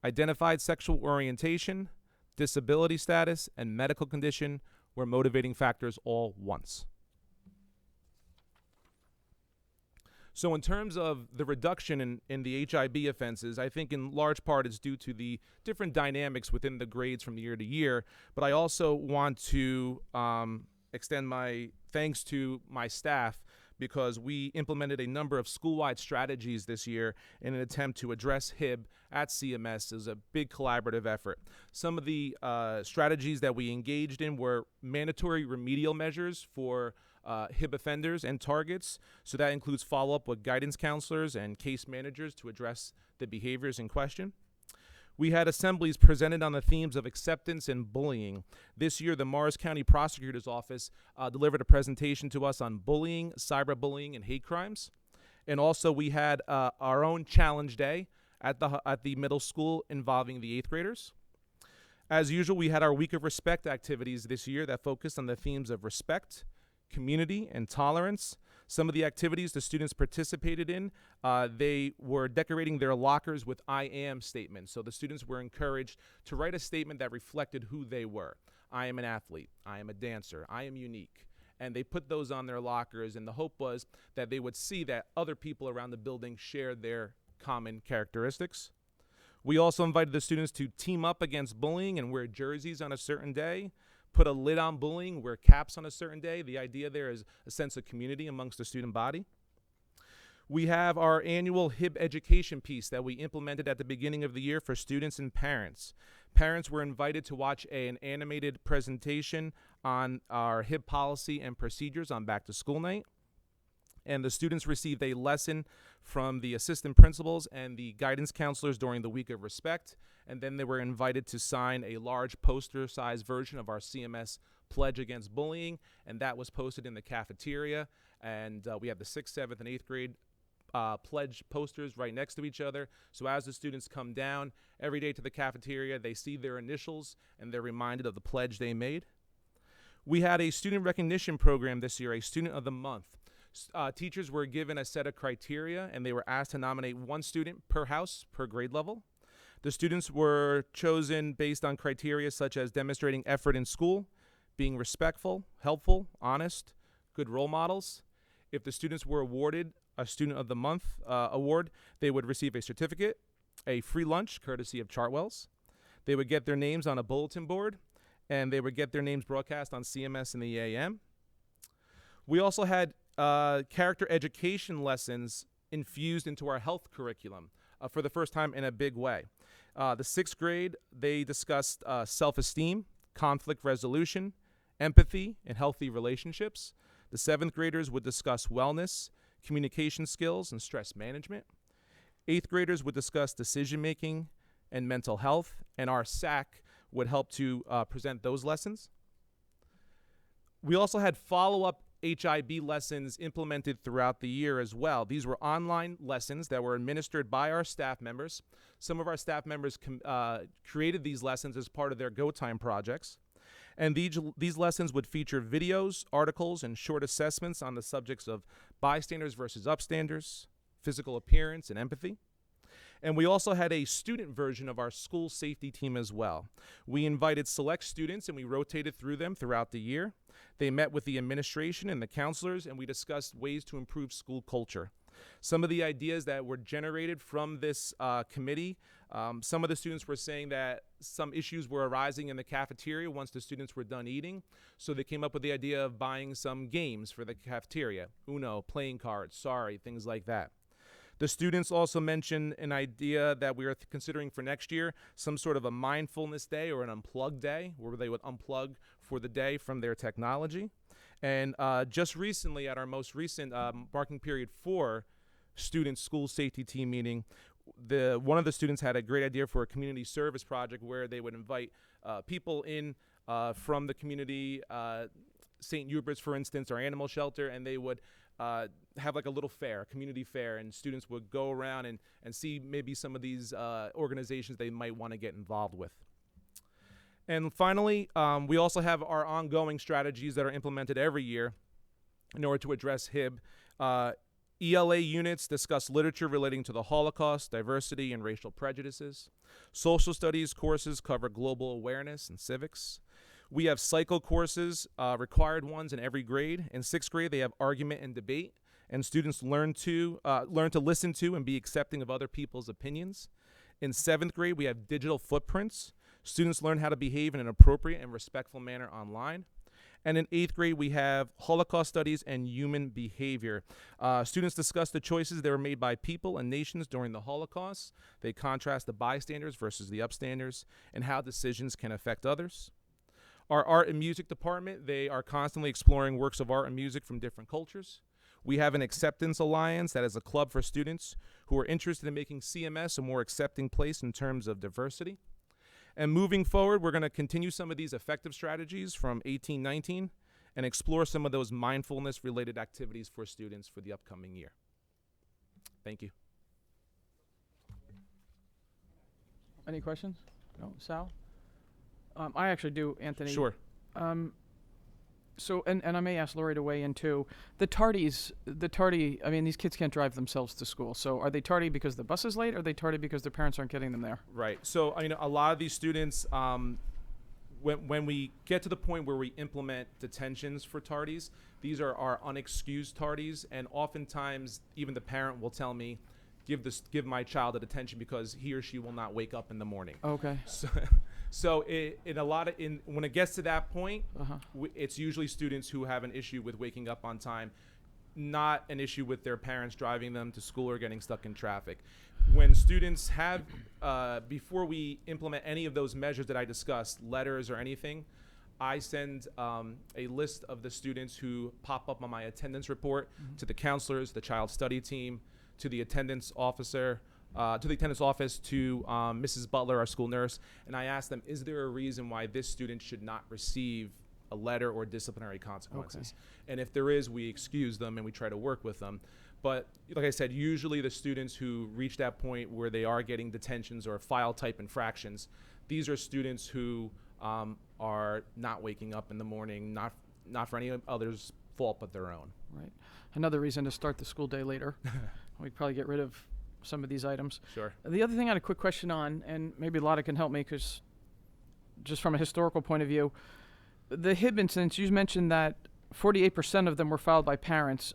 identified sexual orientation, disability status, and medical condition were motivating factors all once. So in terms of the reduction in the HIB offenses, I think in large part it's due to the different dynamics within the grades from year to year, but I also want to extend my thanks to my staff, because we implemented a number of school-wide strategies this year in an attempt to address HIB at CMS. As a big collaborative effort. Some of the strategies that we engaged in were mandatory remedial measures for HIB offenders and targets. So that includes follow-up with guidance counselors and case managers to address the behaviors in question. We had assemblies presented on the themes of acceptance and bullying. This year, the Morris County Prosecutor's Office delivered a presentation to us on bullying, cyberbullying, and hate crimes. And also, we had our own challenge day at the middle school involving the 8th graders. As usual, we had our Week of Respect activities this year that focused on the themes of respect, community, and tolerance. Some of the activities the students participated in, they were decorating their lockers with I am statements. So the students were encouraged to write a statement that reflected who they were. I am an athlete. I am a dancer. I am unique. And they put those on their lockers, and the hope was that they would see that other people around the building shared their common characteristics. We also invited the students to team up against bullying and wear jerseys on a certain day. Put a lid on bullying, wear caps on a certain day. The idea there is a sense of community amongst the student body. We have our annual HIB education piece that we implemented at the beginning of the year for students and parents. Parents were invited to watch an animated presentation on our HIB policy and procedures on back to school night. And the students received a lesson from the assistant principals and the guidance counselors during the Week of Respect. And then they were invited to sign a large poster-sized version of our CMS Pledge Against Bullying, and that was posted in the cafeteria. And we have the 6th, 7th, and 8th grade pledge posters right next to each other. So as the students come down every day to the cafeteria, they see their initials, and they're reminded of the pledge they made. We had a student recognition program this year, a Student of the Month. Teachers were given a set of criteria, and they were asked to nominate one student per house per grade level. The students were chosen based on criteria such as demonstrating effort in school, being respectful, helpful, honest, good role models. If the students were awarded a Student of the Month award, they would receive a certificate, a free lunch courtesy of Chartwell's. They would get their names on a bulletin board, and they would get their names broadcast on CMS and the AM. We also had character education lessons infused into our health curriculum for the first time in a big way. The 6th grade, they discussed self-esteem, conflict resolution, empathy, and healthy relationships. The 7th graders would discuss wellness, communication skills, and stress management. 8th graders would discuss decision-making and mental health, and our SAC would help to present those lessons. We also had follow-up HIB lessons implemented throughout the year as well. These were online lessons that were administered by our staff members. Some of our staff members created these lessons as part of their Go Time projects. And these lessons would feature videos, articles, and short assessments on the subjects of bystanders versus upstanders, physical appearance, and empathy. And we also had a student version of our school safety team as well. We invited select students and we rotated through them throughout the year. They met with the administration and the counselors, and we discussed ways to improve school culture. Some of the ideas that were generated from this committee, some of the students were saying that some issues were arising in the cafeteria once the students were done eating. So they came up with the idea of buying some games for the cafeteria. Uno, playing cards, sorry, things like that. The students also mentioned an idea that we are considering for next year, some sort of a mindfulness day or an unplug day, where they would unplug for the day from their technology. And just recently, at our most recent marking period 4 student school safety team meeting, one of the students had a great idea for a community service project where they would invite people in from the community, St. Hubert's, for instance, our animal shelter, and they would have like a little fair, a community fair, and students would go around and see maybe some of these organizations they might want to get involved with. And finally, we also have our ongoing strategies that are implemented every year in order to address HIB. ELA units discuss literature relating to the Holocaust, diversity, and racial prejudices. Social studies courses cover global awareness and civics. We have cycle courses, required ones in every grade. In 6th grade, they have argument and debate, and students learn to listen to and be accepting of other people's opinions. In 7th grade, we have digital footprints. Students learn how to behave in an appropriate and respectful manner online. And in 8th grade, we have Holocaust Studies and Human Behavior. Students discuss the choices that were made by people and nations during the Holocaust. They contrast the bystanders versus the upstanders and how decisions can affect others. Our art and music department, they are constantly exploring works of art and music from different cultures. We have an Acceptance Alliance that is a club for students who are interested in making CMS a more accepting place in terms of diversity. And moving forward, we're going to continue some of these effective strategies from 1819 and explore some of those mindfulness-related activities for students for the upcoming year. Thank you.
Any questions? No, Sal? I actually do, Anthony.
Sure.
So, and I may ask Lori to weigh in too. The tardy, I mean, these kids can't drive themselves to school. So are they tardy because the bus is late, or are they tardy because their parents aren't getting them there?
Right. So, a lot of these students, when we get to the point where we implement detentions for tardies, these are our unexcused tardies, and oftentimes even the parent will tell me, give my child a detention because he or she will not wake up in the morning.
Okay.
So when it gets to that point, it's usually students who have an issue with waking up on time, not an issue with their parents driving them to school or getting stuck in traffic. When students have, before we implement any of those measures that I discussed, letters or anything, I send a list of the students who pop up on my attendance report to the counselors, the child study team, to the attendance officer, to the attendance office, to Mrs. Butler, our school nurse, and I asked them, is there a reason why this student should not receive a letter or disciplinary consequences? Okay. And if there is, we excuse them and we try to work with them. But like I said, usually the students who reach that point where they are getting detentions or file type infractions, these are students who are not waking up in the morning, not for any other's fault but their own.
Right. Another reason to start the school day later. We'd probably get rid of some of these items.
Sure.
The other thing I had a quick question on, and maybe Lotta can help me, because just from a historical point of view, the HIB incidents, you mentioned that 48% of them were filed by parents.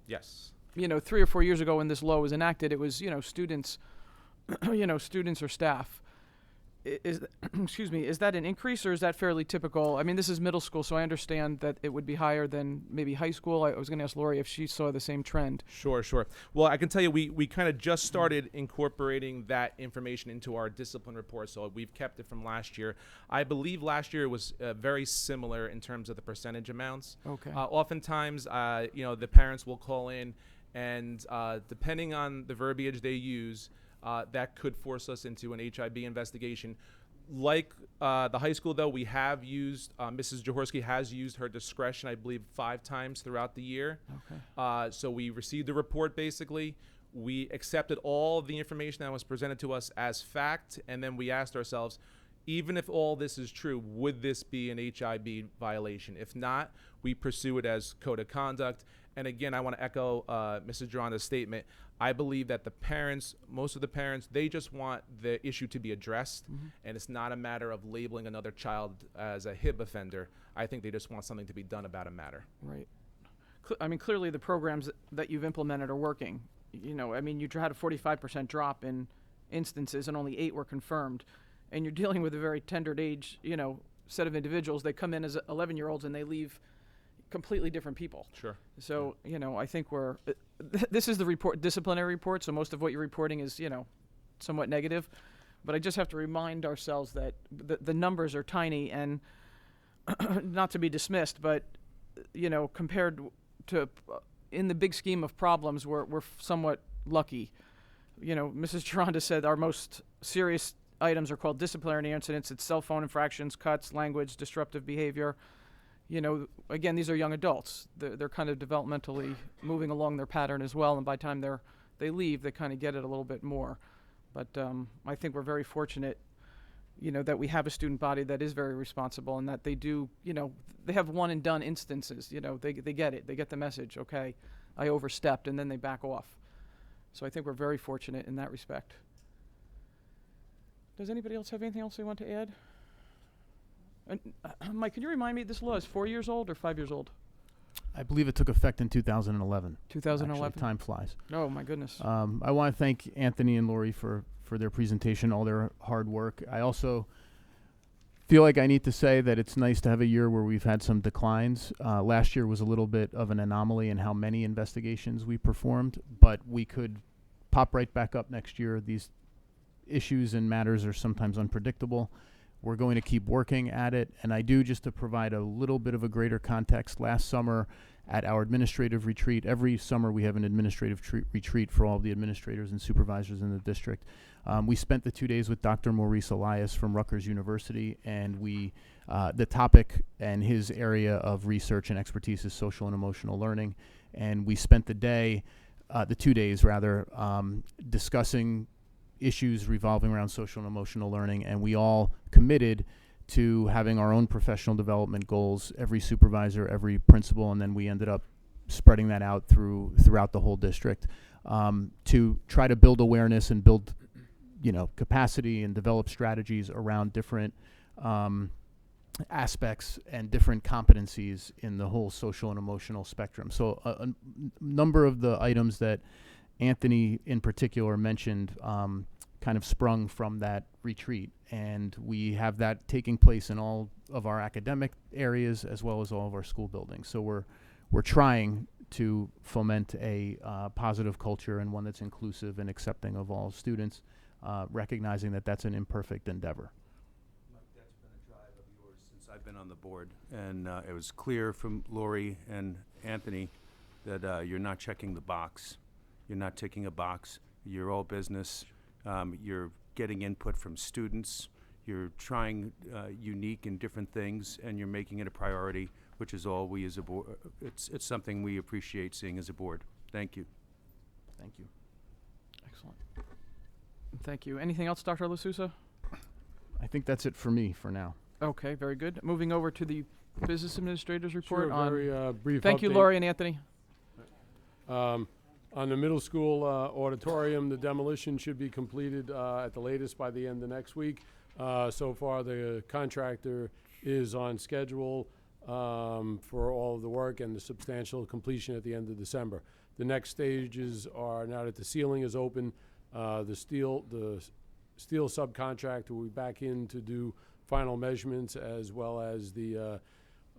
Yes.
3 or 4 years ago when this law was enacted, it was, students, students or staff. Excuse me, is that an increase or is that fairly typical? I mean, this is middle school, so I understand that it would be higher than maybe high school. I was going to ask Lori if she saw the same trend.
Sure. Well, I can tell you we kind of just started incorporating that information into our discipline report, so we've kept it from last year. I believe last year was very similar in terms of the percentage amounts.
Okay.
Oftentimes, the parents will call in, and depending on the verbiage they use, that could force us into an HIB investigation. Like the high school, though, we have used, Mrs. Jaworski has used her discretion, I believe, 5 times throughout the year.
Okay.
So we received the report, basically. We accepted all of the information that was presented to us as fact, and then we asked ourselves, even if all this is true, would this be an HIB violation? If not, we pursue it as code of conduct. And again, I want to echo Mrs. Geronda's statement. I believe that the parents, most of the parents, they just want the issue to be addressed, and it's not a matter of labeling another child as a HIB offender. I think they just want something to be done about a matter.
Right. Clearly the programs that you've implemented are working. You had a 45% drop in instances and only 8 were confirmed. And you're dealing with a very tender age, set of individuals. They come in as 11-year-olds and they leave completely different people.
Sure.
So, I think this is the disciplinary report, so most of what you're reporting is, somewhat negative. But I just have to remind ourselves that the numbers are tiny and not to be dismissed, but, compared to, in the big scheme of problems, we're somewhat lucky. Mrs. Geronda said our most serious items are called disciplinary incidents. It's cell phone infractions, cuts, language, disruptive behavior. Again, these are young adults. They're kind of developmentally moving along their pattern as well, and by the time they leave, they kind of get it a little bit more. But I think we're very fortunate, that we have a student body that is very responsible and that they do, they have one and done instances. They get it. They get the message. Okay, I overstepped, and then they back off. So I think we're very fortunate in that respect. Does anybody else have anything else they want to add? And, Mike, can you remind me, this law is 4 years old or 5 years old?
I believe it took effect in 2011.
2011?
Actually, time flies.
Oh, my goodness.
I want to thank Anthony and Lori for their presentation, all their hard work. I also feel like I need to say that it's nice to have a year where we've had some declines. Last year was a little bit of an anomaly in how many investigations we performed, but we could pop right back up next year. These issues and matters are sometimes unpredictable. We're going to keep working at it. And I do, just to provide a little bit of a greater context, last summer at our administrative retreat, every summer we have an administrative retreat for all the administrators and supervisors in the district. We spent the 2 days with Dr. Maurice Elias from Rutgers University, and the topic and his area of research and expertise is social and emotional learning. And we spent the 2 days rather, discussing issues revolving around social and emotional learning, and we all committed to having our own professional development goals, every supervisor, every principal, and then we ended up spreading that out throughout the whole district, to try to build awareness and build capacity and develop strategies around different aspects and different competencies in the whole social and emotional spectrum. So a number of the items that Anthony in particular mentioned kind of sprung from that retreat, and we have that taking place in all of our academic areas as well as all of our school buildings. So we're trying to foment a positive culture and one that's inclusive and accepting of all students, recognizing that that's an imperfect endeavor.
Mike, that's been a drive of yours since I've been on the board, and it was clear from Lori and Anthony that you're not checking the box. You're not ticking a box. You're all business. You're getting input from students. You're trying unique and different things, and you're making it a priority, which is all we as a board. It's something we appreciate seeing as a board. Thank you.
Thank you.
Excellent. Thank you. Anything else, Dr. LaSousa?
I think that's it for me for now.
Okay, very good. Moving over to the business administrator's report.
Sure, very brief
Thank you,
update.
Lori and Anthony.
On the middle school auditorium, the demolition should be completed at the latest by the end of next week. So far, the contractor is on schedule for all of the work and the substantial completion at the end of December. The next stages are, now that the ceiling is open, the steel subcontractor will be back in to do final measurements, as well as the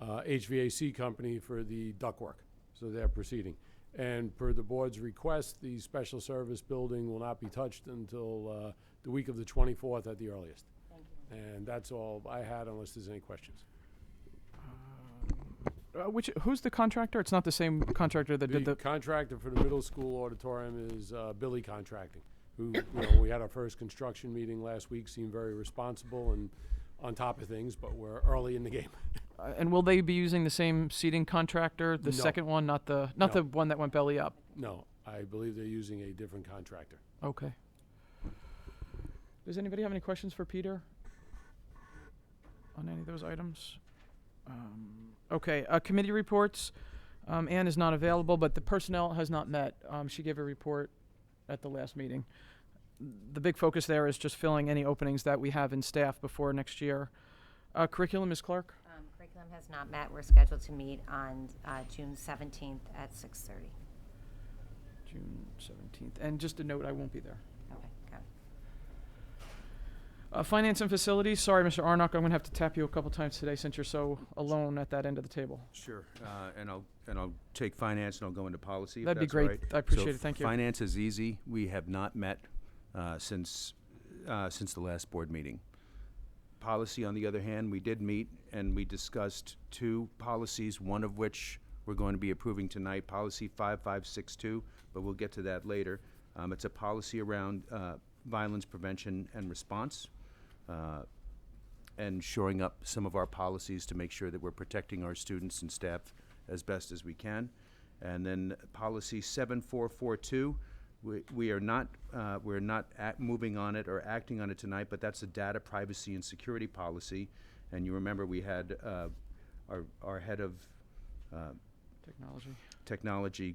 HVAC company for the ductwork. So they're proceeding. And per the board's request, the special service building will not be touched until the week of the 24th at the earliest.
Thank you.
And that's all I had, unless there's any questions.
Who's the contractor? It's not the same contractor that did
The
the.
contractor for the middle school auditorium is Billy Contracting, who, we had our first construction meeting last week, seemed very responsible and on top of things, but we're early in the game.
And will they be using the same seating contractor, the
No.
second one, not the
No.
one that went belly up?
No, I believe they're using a different contractor.
Okay. Does anybody have any questions for Peter on any of those items? Okay, committee reports. Ann is not available, but the personnel has not met. She gave a report at the last meeting. The big focus there is just filling any openings that we have in staff before next year. Curriculum, Ms. Clark?
Curriculum has not met. We're scheduled to meet on June 17th at 6:30.
June 17th. And just a note, I won't be there.
Okay, got it.
Finance and facilities, sorry, Mr. Arnott, I'm going to have to tap you a couple times today since you're so alone at that end of the table.
Sure, and I'll take finance and I'll go into policy.
That'd be
if that's all
great.
right.
I appreciate
So
it. Thank you.
Finance is easy. We have not met since the last board meeting. Policy, on the other hand, we did meet and we discussed two policies, one of which we're going to be approving tonight, policy 5562, but we'll get to that later. It's a policy around violence prevention and response, and shoring up some of our policies to make sure that we're protecting our students and staff as best as we can. And then policy 7442, we're not moving on it or acting on it tonight, but that's a data privacy and security policy. And you remember we had our head of technology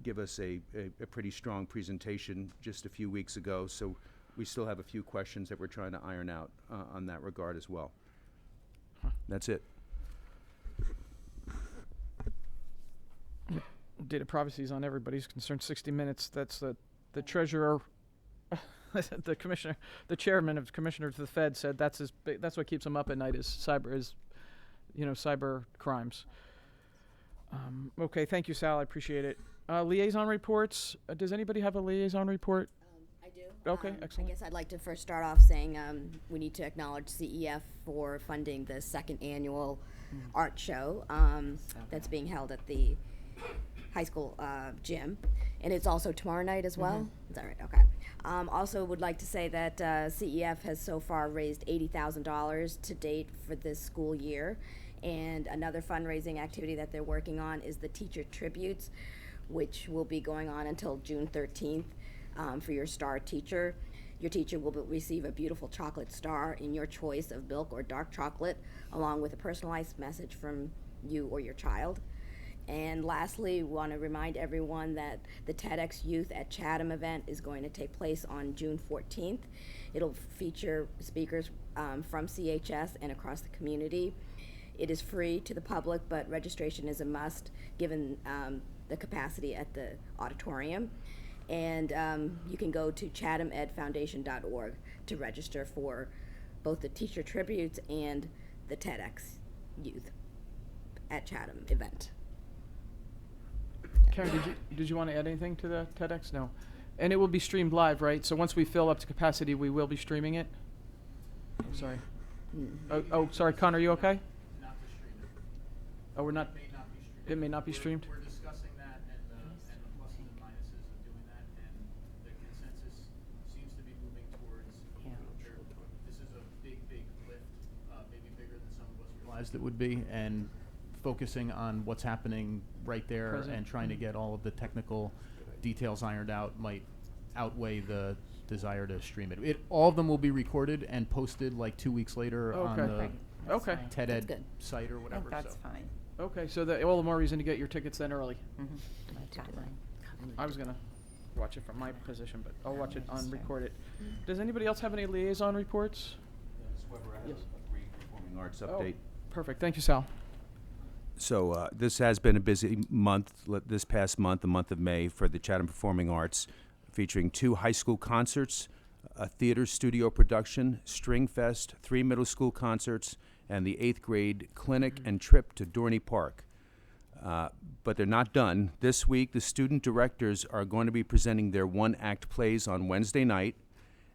give us a pretty strong presentation just a few weeks ago. So we still have a few questions that we're trying to iron out on that regard as well. That's it.
Data privacy is on everybody's concern. 60 minutes, that's the treasurer. the chairman of Commissioners of the Fed said that's what keeps him up at night is cyber crimes. Okay, thank you, Sal. I appreciate it. Liaison reports. Does anybody have a liaison report?
I do.
Okay, excellent.
I guess I'd like to first start off saying we need to acknowledge CEF for funding the second annual art show that's being held at the high school gym. And it's also tomorrow night as well? Is that right? Okay. Also would like to say that CEF has so far raised $80,000 to date for this school year. And another fundraising activity that they're working on is the teacher tributes, which will be going on until June 13th for your star teacher. Your teacher will receive a beautiful chocolate star in your choice of milk or dark chocolate, along with a personalized message from you or your child. And lastly, we want to remind everyone that the TEDx Youth at Chatham event is going to take place on June 14th. It'll feature speakers from CHS and across the community. It is free to the public, but registration is a must given the capacity at the auditorium. And you can go to chathamedfoundation.org to register for both the teacher tributes and the TEDx Youth at Chatham event.
Karen, did you want to add anything to the TEDx? No. And it will be streamed live, right? So once we fill up to capacity, we will be streaming it? Oh, sorry. Sorry, Connor, are you okay?
Not to stream it.
Oh, we're not.
It may not be streamed.
It may not be streamed?
We're discussing that and the pluses and minuses of doing that, and the consensus seems to be moving towards this is a big lift, maybe bigger than some of us realized it would be, and focusing on what's happening right there
Present.
and trying to get all of the technical details ironed out might outweigh the desire to stream it. All of them will be recorded and posted like 2 weeks later on
Okay.
the
Right. That's
Okay.
fine.
TED
That's
Ed
good.
site or
I
whatever.
think that's
so.
fine.
Okay, so all the more reason to get your tickets then early.
My timeline.
I was going to watch it from my position, but I'll watch it on record it. Does anybody else have any liaison reports? Yes.
Performing arts
Oh,
update.
perfect. Thank you, Sal.
So this has been a busy month, this past month, the month of May, for the Chatham Performing Arts, featuring 2 high school concerts, a theater studio production, String Fest, 3 middle school concerts, and the 8th grade clinic and trip to Dorney Park. But they're not done. This week, the student directors are going to be presenting their one-act plays on Wednesday night,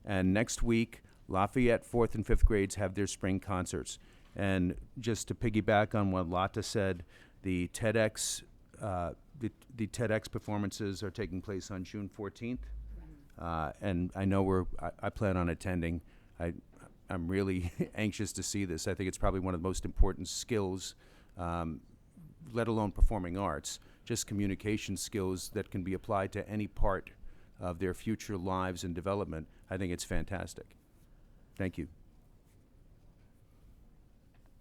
and next week, Lafayette 4th and 5th grades have their spring concerts. And just to piggyback on what Lotta said, the TEDx the TEDx performances are taking place on June 14th, and I know I plan on attending. I'm really anxious to see this. I think it's probably one of the most important skills, let alone performing arts, just communication skills that can be applied to any part of their future lives and development. I think it's fantastic. Thank you.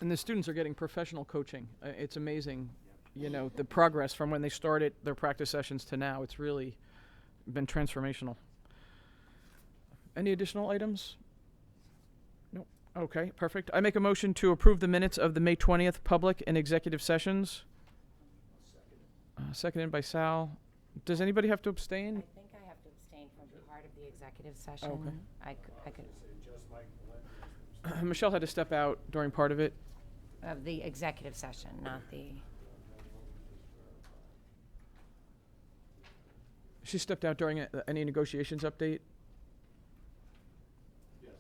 And the students are getting professional coaching. It's amazing, the progress from when they started their practice sessions to now. It's really been transformational. Any additional items? No. Okay, perfect. I make a motion to approve the minutes of the May 20th public and executive sessions. Seconded by Sal. Does anybody have to abstain?
I think I have to abstain from part of the executive session.
Okay.
I could,
Michelle had to step out during part of it.
of the executive session, not the,
She stepped out during any negotiations update?
Yes.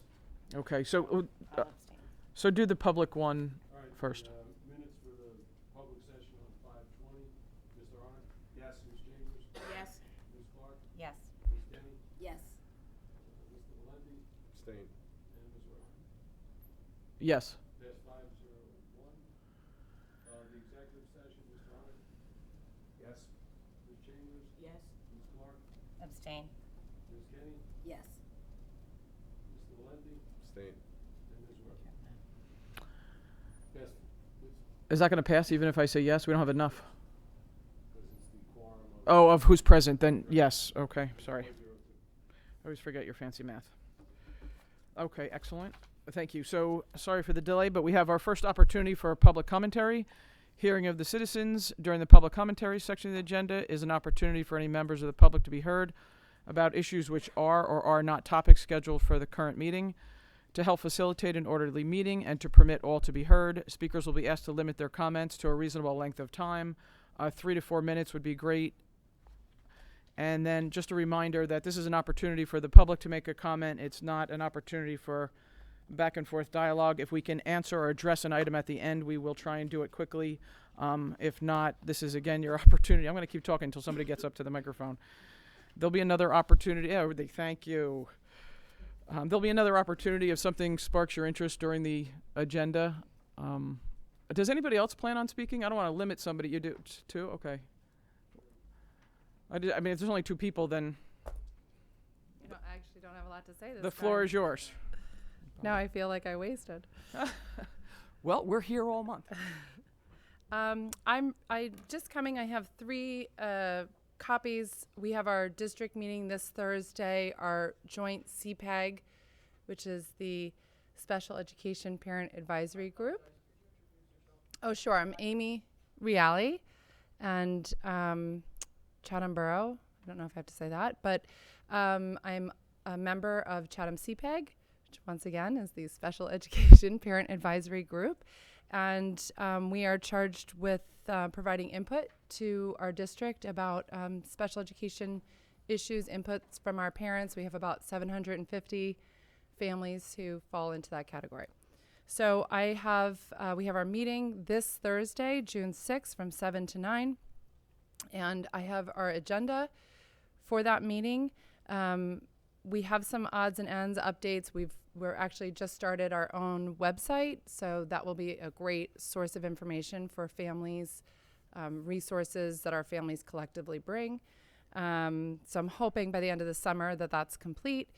Okay, so
I'll abstain.
so do the public one
All right.
first.
Minutes for the public session on 5/20. Mr. Arnott? Yes. Ms. Chambers?
Yes.
Ms. Clark?
Yes.
Ms. Denny?
Yes.
Mr. Valenti?
Abstain.
And Ms. Rowe?
Yes.
That's 501. The executive session, Mr. Arnott?
Yes.
Ms. Chambers?
Yes.
Ms. Clark?
Abstain.
Ms. Kenny?
Yes.
Mr. Valenti?
Abstain.
And Ms. Rowe? Yes, please,
Is that going to pass even if I say yes? We don't have enough.
because it's the quorum of...
Oh, of who's present, then yes. Okay, sorry.
402.
I always forget your fancy math. Okay, excellent. Thank you. So, sorry for the delay, but we have our first opportunity for a public commentary. Hearing of the citizens during the public commentary section of the agenda is an opportunity for any members of the public to be heard about issues which are or are not topics scheduled for the current meeting. To help facilitate an orderly meeting and to permit all to be heard, speakers will be asked to limit their comments to a reasonable length of time. 3 to 4 minutes would be great. And then just a reminder that this is an opportunity for the public to make a comment. It's not an opportunity for back and forth dialogue. If we can answer or address an item at the end, we will try and do it quickly. If not, this is again your opportunity. I'm going to keep talking until somebody gets up to the microphone. There'll be another opportunity. Oh, thank you. There'll be another opportunity if something sparks your interest during the agenda. Does anybody else plan on speaking? I don't want to limit somebody. You do too? Okay. I mean, if there's only 2 people, then
I actually don't have a lot to say this
the floor is yours.
Now I feel like I wasted.
Well, we're here all month.
I just coming. I have 3 copies. We have our district meeting this Thursday, our joint CPAG, which is the Special Education Parent Advisory Group. Oh, sure. I'm Amy Reale, and Chatham Borough. I don't know if I have to say that, but I'm a member of Chatham CPAG, which once again is the Special Education Parent Advisory Group. And we are charged with providing input to our district about special education issues, inputs from our parents. We have about 750 families who fall into that category. So we have our meeting this Thursday, June 6th from 7 to 9. And I have our agenda for that meeting. We have some odds and ends updates. We're actually just started our own website, so that will be a great source of information for families, resources that our families collectively bring. So I'm hoping by the end of the summer that that's complete.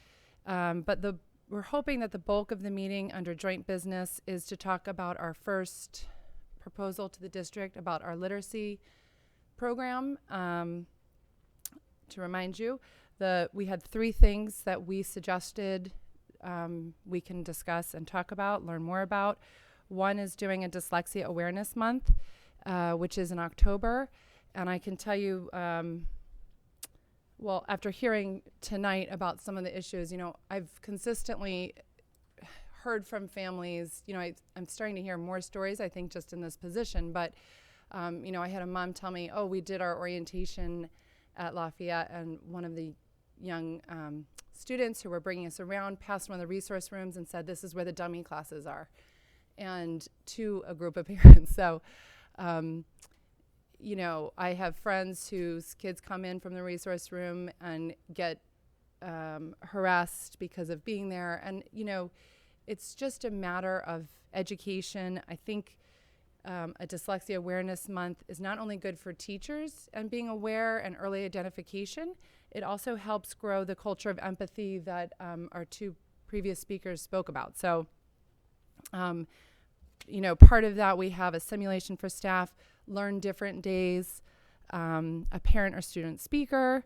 But we're hoping that the bulk of the meeting under joint business is to talk about our first proposal to the district about our literacy program. To remind you, we had 3 things that we suggested we can discuss and talk about, learn more about. One is doing a Dyslexia Awareness Month, which is in October. And I can tell you, well, after hearing tonight about some of the issues, I've consistently heard from families, I'm starting to hear more stories, I think, just in this position. But, I had a mom tell me, oh, we did our orientation at Lafayette, and one of the young students who were bringing us around passed one of the resource rooms and said, this is where the dummy classes are, and to a group of parents. So, I have friends whose kids come in from the resource room and get harassed because of being there. And, it's just a matter of education. I think a Dyslexia Awareness Month is not only good for teachers and being aware and early identification, it also helps grow the culture of empathy that our 2 previous speakers spoke about. So, part of that, we have a simulation for staff, learn different days, a parent or student speaker,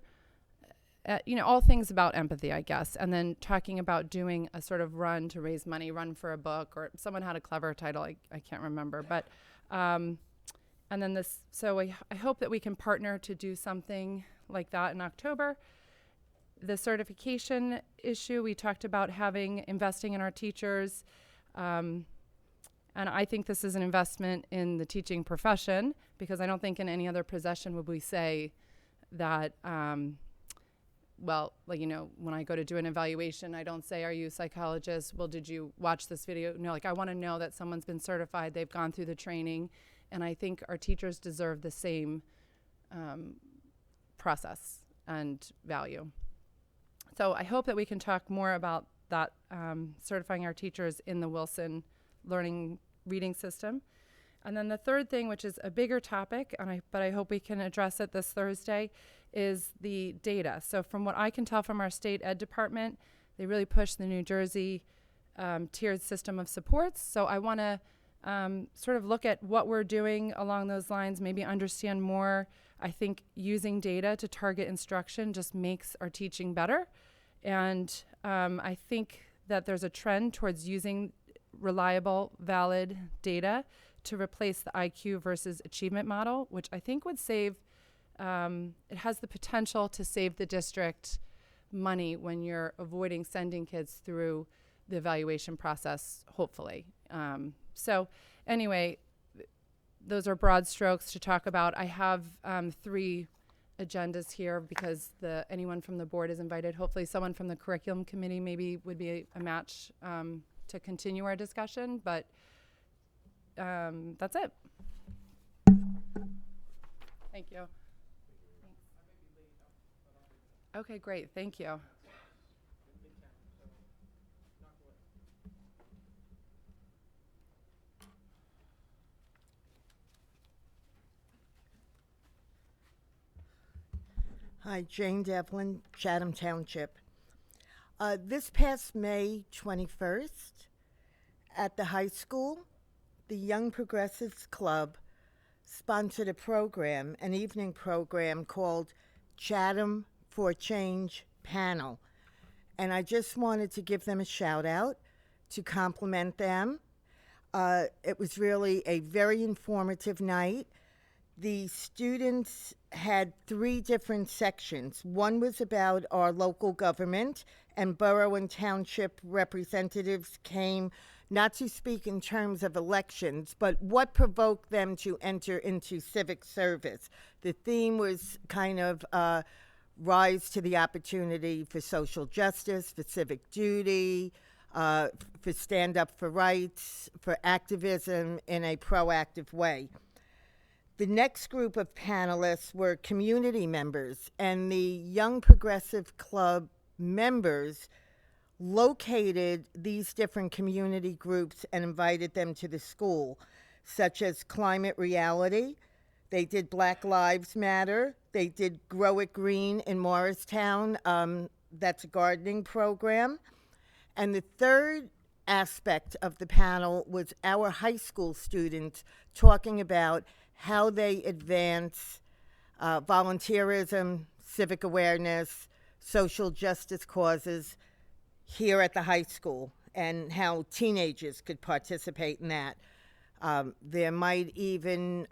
all things about empathy, I guess. And then talking about doing a sort of run to raise money, run for a book, or someone had a clever title, I can't remember. But, and then so I hope that we can partner to do something like that in October. The certification issue, we talked about investing in our teachers. And I think this is an investment in the teaching profession, because I don't think in any other profession would we say that, when I go to do an evaluation, I don't say, are you a psychologist? Well, did you watch this video? No, I want to know that someone's been certified, they've gone through the training, and I think our teachers deserve the same process and value. So I hope that we can talk more about that, certifying our teachers in the Wilson learning reading system. And then the third thing, which is a bigger topic, but I hope we can address it this Thursday, is the data. So from what I can tell from our state ed department, they really push the New Jersey tiered system of supports. So I want to sort of look at what we're doing along those lines, maybe understand more. I think using data to target instruction just makes our teaching better. And I think that there's a trend towards using reliable, valid data to replace the IQ versus achievement model, which I think would save, it has the potential to save the district money when you're avoiding sending kids through the evaluation process, hopefully. So anyway, those are broad strokes to talk about. I have 3 agendas here because anyone from the board is invited. Hopefully someone from the curriculum committee maybe would be a match to continue our discussion, but that's it. Thank you. Okay, great. Thank you.
Hi, Jane Devlin, Chatham Township. This past May 21st, at the high school, the Young Progressives Club sponsored a program, an evening program called Chatham for Change Panel. And I just wanted to give them a shout out to compliment them. It was really a very informative night. The students had 3 different sections. One was about our local government, and borough and township representatives came not to speak in terms of elections, but what provoked them to enter into civic service. The theme was kind of rise to the opportunity for social justice, for civic duty, for stand up for rights, for activism in a proactive way. The next group of panelists were community members, and the Young Progressive Club members located these different community groups and invited them to the school, such as Climate Reality. They did Black Lives Matter. They did Grow It Green in Morristown. That's a gardening program. And the third aspect of the panel was our high school students talking about how they advance volunteerism, civic awareness, social justice causes here at the high school, and how teenagers could participate in that. There might even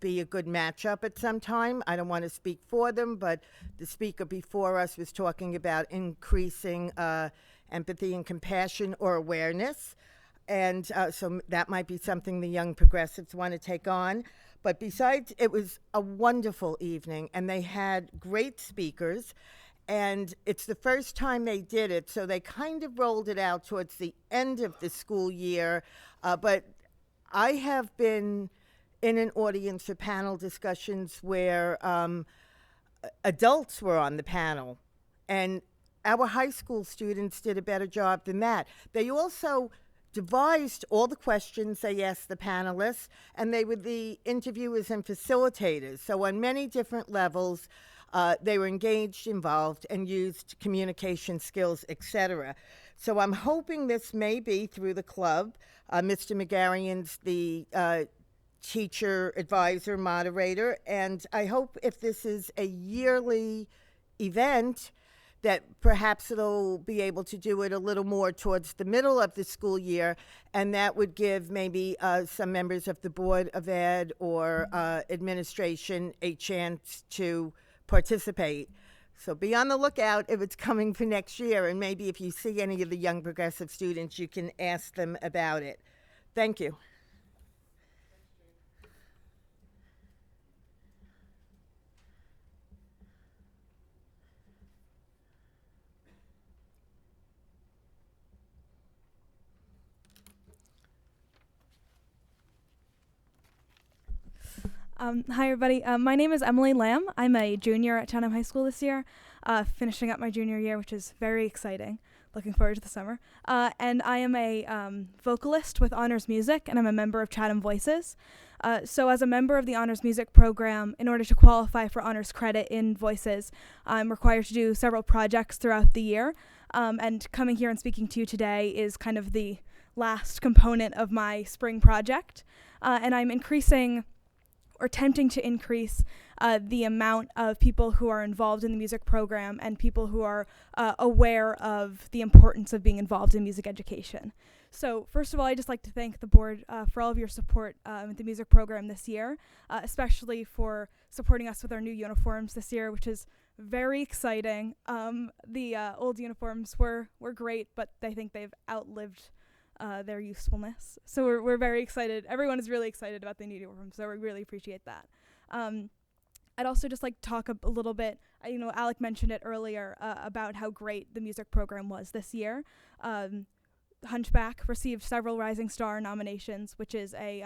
be a good matchup at some time. I don't want to speak for them, but the speaker before us was talking about increasing empathy and compassion or awareness. And so that might be something the Young Progressives want to take on. But besides, it was a wonderful evening, and they had great speakers. And it's the first time they did it, so they kind of rolled it out towards the end of the school year. But I have been in an audience for panel discussions where adults were on the panel, and our high school students did a better job than that. They also devised all the questions they asked the panelists, and they were the interviewers and facilitators. So on many different levels, they were engaged, involved, and used communication skills, etc. So I'm hoping this may be through the club. Mr. McGarion's the teacher advisor moderator, and I hope if this is a yearly event, that perhaps it'll be able to do it a little more towards the middle of the school year, and that would give maybe some members of the Board of Ed or administration a chance to participate. So be on the lookout if it's coming for next year, and maybe if you see any of the Young Progressive students, you can ask them about it. Thank you.
Hi, everybody. My name is Emily Lamb. I'm a junior at Chatham High School this year, finishing up my junior year, which is very exciting. Looking forward to the summer. And I am a vocalist with Honors Music, and I'm a member of Chatham Voices. So as a member of the Honors Music program, in order to qualify for honors credit in Voices, I'm required to do several projects throughout the year. And coming here and speaking to you today is kind of the last component of my spring project. And I'm attempting to increase the amount of people who are involved in the music program and people who are aware of the importance of being involved in music education. So first of all, I'd just like to thank the board for all of your support with the music program this year, especially for supporting us with our new uniforms this year, which is very exciting. The old uniforms were great, but I think they've outlived their usefulness. So we're very excited. Everyone is really excited about the new uniforms, so we really appreciate that. I'd also just like to talk a little bit, Alec mentioned it earlier, about how great the music program was this year. Hunchback received several Rising Star nominations, which is a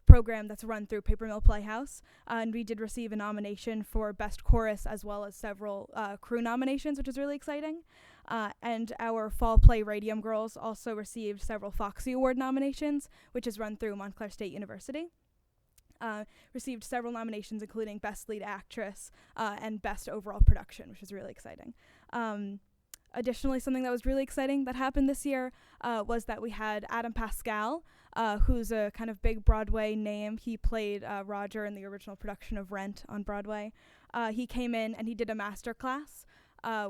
program that's run through Paper Mill Playhouse, and we did receive a nomination for Best Chorus as well as several crew nominations, which is really exciting. And our Fall Play Radium Girls also received several Foxy Award nominations, which is run through Montclair State University. Received several nominations, including Best Lead Actress and Best Overall Production, which is really exciting. Additionally, something that was really exciting that happened this year was that we had Adam Pascal, who's a kind of big Broadway name. He played Roger in the original production of Rent on Broadway. He came in and he did a master class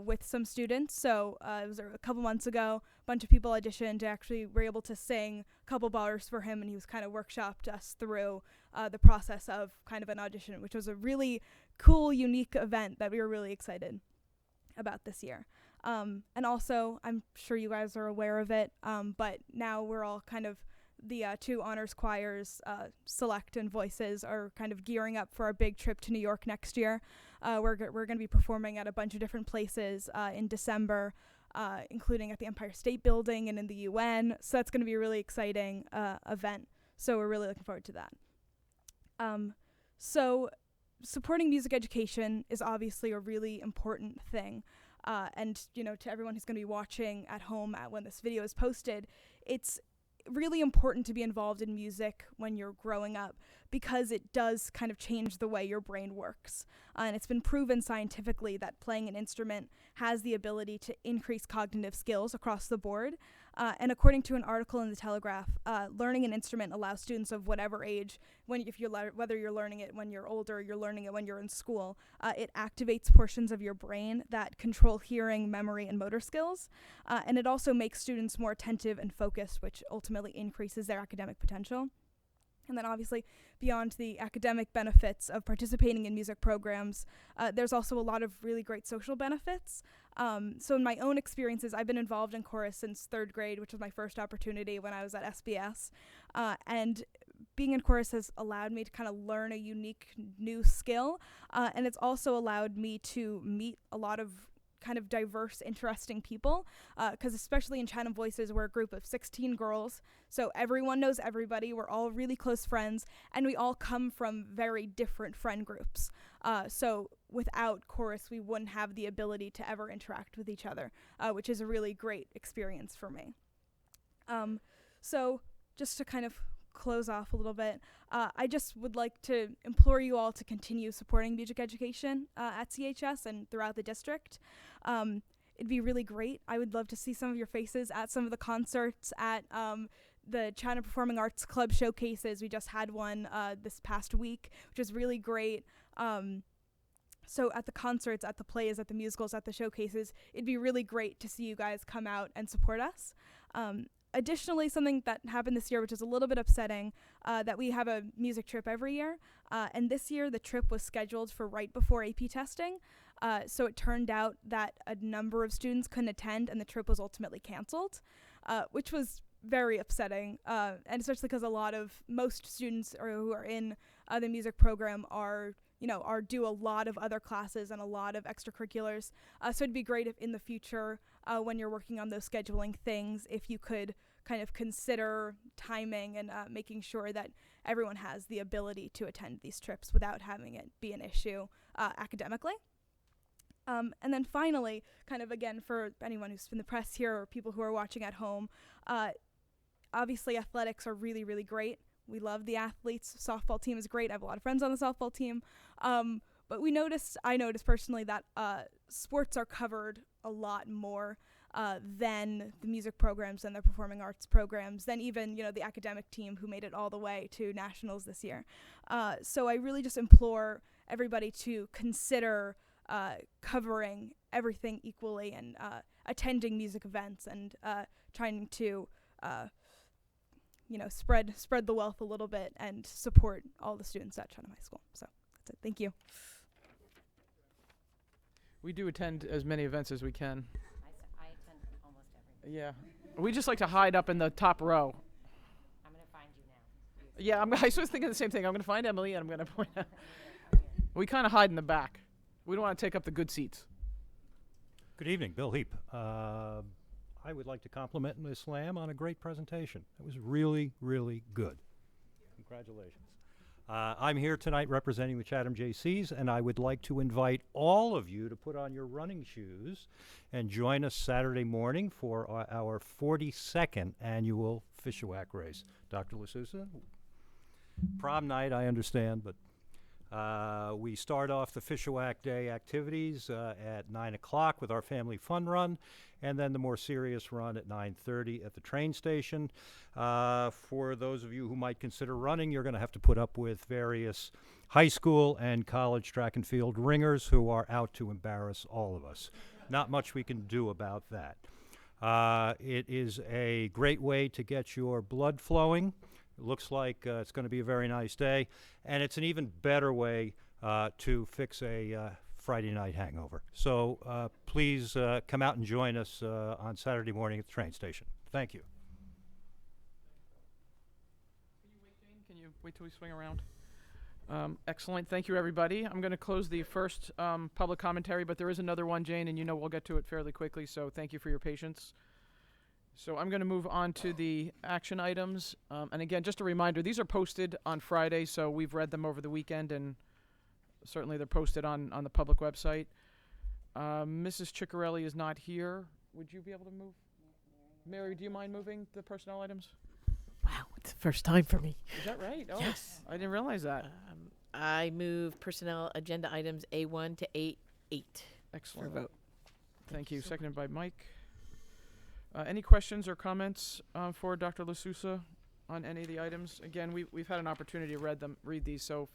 with some students. So it was a couple months ago. A bunch of people auditioned. Actually were able to sing a couple bars for him, and he was kind of workshopped us through the process of kind of an audition, which was a really cool, unique event that we were really excited about this year. And also, I'm sure you guys are aware of it, but now we're all kind of, the two honors choirs, Select and Voices, are kind of gearing up for our big trip to New York next year. We're going to be performing at a bunch of different places in December, including at the Empire State Building and in the UN. So that's going to be a really exciting event. So we're really looking forward to that. So supporting music education is obviously a really important thing. And, to everyone who's going to be watching at home when this video is posted, it's really important to be involved in music when you're growing up because it does kind of change the way your brain works. And it's been proven scientifically that playing an instrument has the ability to increase cognitive skills across the board. And according to an article in The Telegraph, learning an instrument allows students of whatever age, whether you're learning it when you're older or you're learning it when you're in school, it activates portions of your brain that control hearing, memory, and motor skills. And it also makes students more attentive and focused, which ultimately increases their academic potential. And then obviously, beyond the academic benefits of participating in music programs, there's also a lot of really great social benefits. So in my own experiences, I've been involved in chorus since 3rd grade, which was my first opportunity when I was at SBS. And being in chorus has allowed me to kind of learn a unique new skill. And it's also allowed me to meet a lot of kind of diverse, interesting people, because especially in Chatham Voices, we're a group of 16 girls, so everyone knows everybody, we're all really close friends, and we all come from very different friend groups. So without chorus, we wouldn't have the ability to ever interact with each other, which is a really great experience for me. So just to kind of close off a little bit, I just would like to implore you all to continue supporting music education at CHS and throughout the district. It'd be really great. I would love to see some of your faces at some of the concerts, at the China Performing Arts Club showcases. We just had one this past week, which was really great. So at the concerts, at the plays, at the musicals, at the showcases, it'd be really great to see you guys come out and support us. Additionally, something that happened this year, which is a little bit upsetting, that we have a music trip every year. And this year, the trip was scheduled for right before AP testing. So it turned out that a number of students couldn't attend, and the trip was ultimately canceled, which was very upsetting. And especially because most students who are in the music program do a lot of other classes and a lot of extracurriculars. So it'd be great if in the future, when you're working on those scheduling things, if you could kind of consider timing and making sure that everyone has the ability to attend these trips without having it be an issue academically. And then finally, kind of again for anyone who's in the press here or people who are watching at home, obviously athletics are really, really great. We love the athletes. Softball team is great. I have a lot of friends on the softball team. But I noticed personally that sports are covered a lot more than the music programs and the performing arts programs, than even, the academic team who made it all the way to nationals this year. So I really just implore everybody to consider covering everything equally and attending music events and trying to spread the wealth a little bit and support all the students at Chatham High School. So that's it. Thank you.
We do attend as many events as we can.
I attend almost every.
Yeah. We just like to hide up in the top row.
I'm going to find you now.
Yeah, I was thinking the same thing. I'm going to find Emily and I'm going to point out. We kind of hide in the back. We don't want to take up the good seats.
Good evening, Bill Heap. I would like to compliment Ms. Lamb on a great presentation. It was really, really good. Congratulations. I'm here tonight representing the Chatham JCs, and I would like to invite all of you to put on your running shoes and join us Saturday morning for our 42nd annual Fishwack race. Dr. LaSousa? Prom night, I understand, but we start off the Fishwack Day activities at 9 o'clock with our family fun run, and then the more serious run at 9:30 at the train station. For those of you who might consider running, you're going to have to put up with various high school and college track and field ringers who are out to embarrass all of us. Not much we can do about that. It is a great way to get your blood flowing. It looks like it's going to be a very nice day, and it's an even better way to fix a Friday night hangover. So please come out and join us on Saturday morning at the train station. Thank you.
Can you wait, Jane? Can you wait till we swing around? Excellent. Thank you, everybody. I'm going to close the first public commentary, but there is another one, Jane, and you know we'll get to it fairly quickly, so thank you for your patience. So I'm going to move on to the action items. And again, just a reminder, these are posted on Friday, so we've read them over the weekend, and certainly they're posted on the public website. Mrs. Ciccarelli is not here. Would you be able to move? Mary, do you mind moving the personnel items?
Wow, it's the first time for me.
Is that right? Oh,
Yes.
I didn't realize that.
I move personnel agenda items A1 to A8
Excellent.
for vote.
Thank you. Seconded by Mike. Any questions or comments for Dr. LaSousa on any of the items? Again, we've had an opportunity to read these, so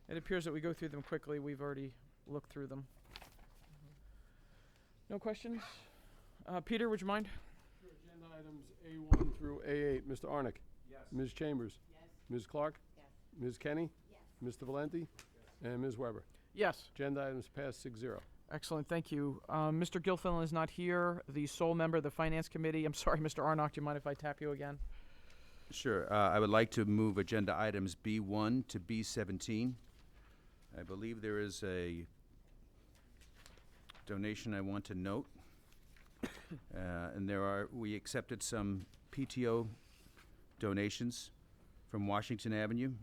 it appears that we go through them quickly. We've already looked through them. No questions? Peter, would you mind?
Sure. Agenda items A1 through A8. Mr. Arnick? Yes. Ms. Chambers? Yes. Ms. Clark? Yes. Ms. Kenny? Yes. Mr. Valenti? Yes. And Ms. Weber?
Yes.
Agenda items passed 6-0.
Excellent, thank you. Mr. Gilfillan is not here. The sole member of the Finance Committee, I'm sorry, Mr. Arnott, do you mind if I tap you again?
Sure. I would like to move agenda items B1 to B17. I believe there is a donation I want to note. And we accepted some PTO donations from Washington Avenue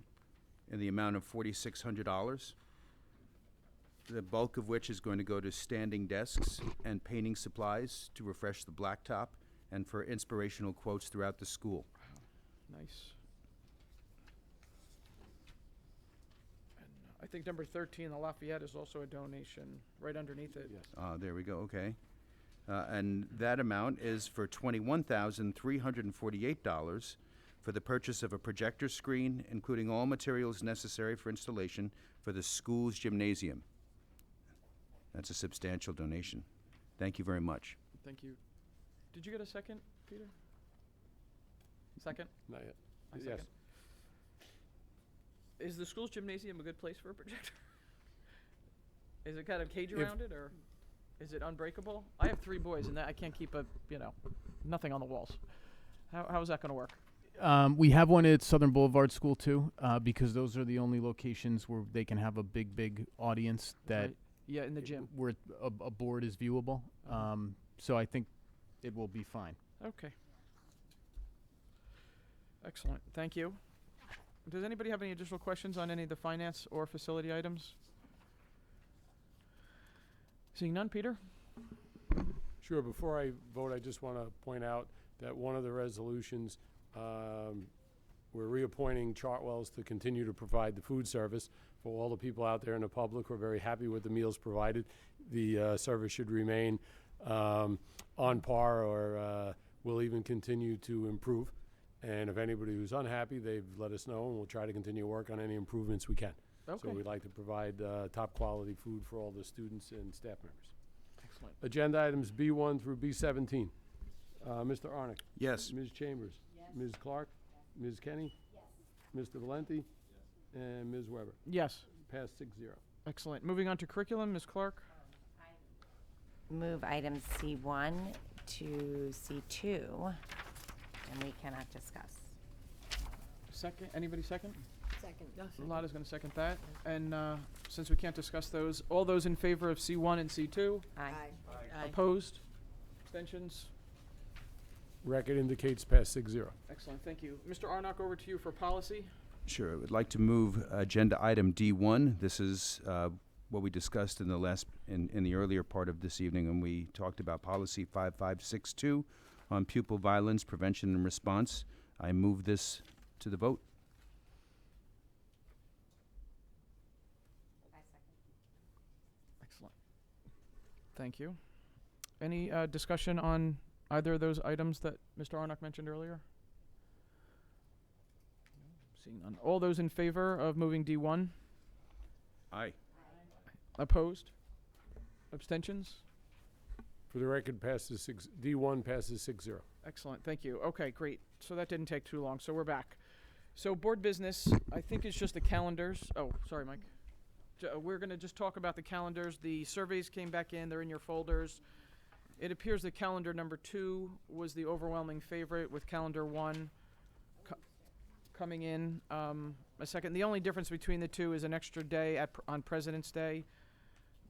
in the amount of $4,600. The bulk of which is going to go to standing desks and painting supplies to refresh the blacktop and for inspirational quotes throughout the school.
Nice. And I think number 13, the Lafayette, is also a donation right underneath it.
Yes.
There we go, okay. And that amount is for $21,348 for the purchase of a projector screen, including all materials necessary for installation for the school's gymnasium. That's a substantial donation. Thank you very much.
Thank you. Did you get a second, Peter? Second?
Not yet.
I
Yes.
second. Is the school's gymnasium a good place for a projector? Is it kind of cage around it, or is it unbreakable? I have 3 boys, and I can't keep nothing on the walls. How is that going to work?
We have one at Southern Boulevard School too, because those are the only locations where they can have a big audience that.
Right. Yeah, in the gym.
Where a board is viewable. So I think it will be fine.
Okay. Excellent. Thank you. Does anybody have any additional questions on any of the finance or facility items? Seeing none, Peter?
Sure. Before I vote, I just want to point out that one of the resolutions, we're reappointing Chartwells to continue to provide the food service for all the people out there in the public. We're very happy with the meals provided. The service should remain on par or will even continue to improve. And if anybody who's unhappy, they've let us know, and we'll try to continue to work on any improvements we can.
Okay.
So we'd like to provide top quality food for all the students and staff members.
Excellent.
Agenda items B1 through B17. Mr. Arnick?
Yes.
Ms. Chambers? Yes. Ms. Clark? Yes. Ms. Kenny? Yes. Mr. Valenti? Yes. And Ms. Weber?
Yes.
Passed 6-0.
Excellent. Moving on to curriculum, Ms. Clark?
move items C1 to C2, and we cannot discuss.
Second, anybody second?
Second.
Lada's gonna second that. And, since we can't discuss those, all those in favor of C1 and C2?
Aye.
Opposed? Abstentions?
Record indicates pass 6-0.
Excellent, thank you. Mr. Arnott, over to you for policy.
Sure. I would like to move agenda item D1. This is what we discussed in the earlier part of this evening when we talked about policy 5562 on pupil violence prevention and response. I move this to the vote.
Excellent. Thank you. Any discussion on either of those items that Mr. Arnott mentioned earlier? Seeing none. All those in favor of moving D1?
Aye.
Opposed? Abstentions?
For the record, D1 passes 6-0.
Excellent, thank you. Okay, great. So that didn't take too long, so we're back. So board business, I think it's just the calendars. Oh, sorry, Mike. We're gonna just talk about the calendars. The surveys came back in, they're in your folders. It appears that calendar number 2 was the overwhelming favorite, with calendar 1 coming in a second. The only difference between the two is an extra day on President's Day,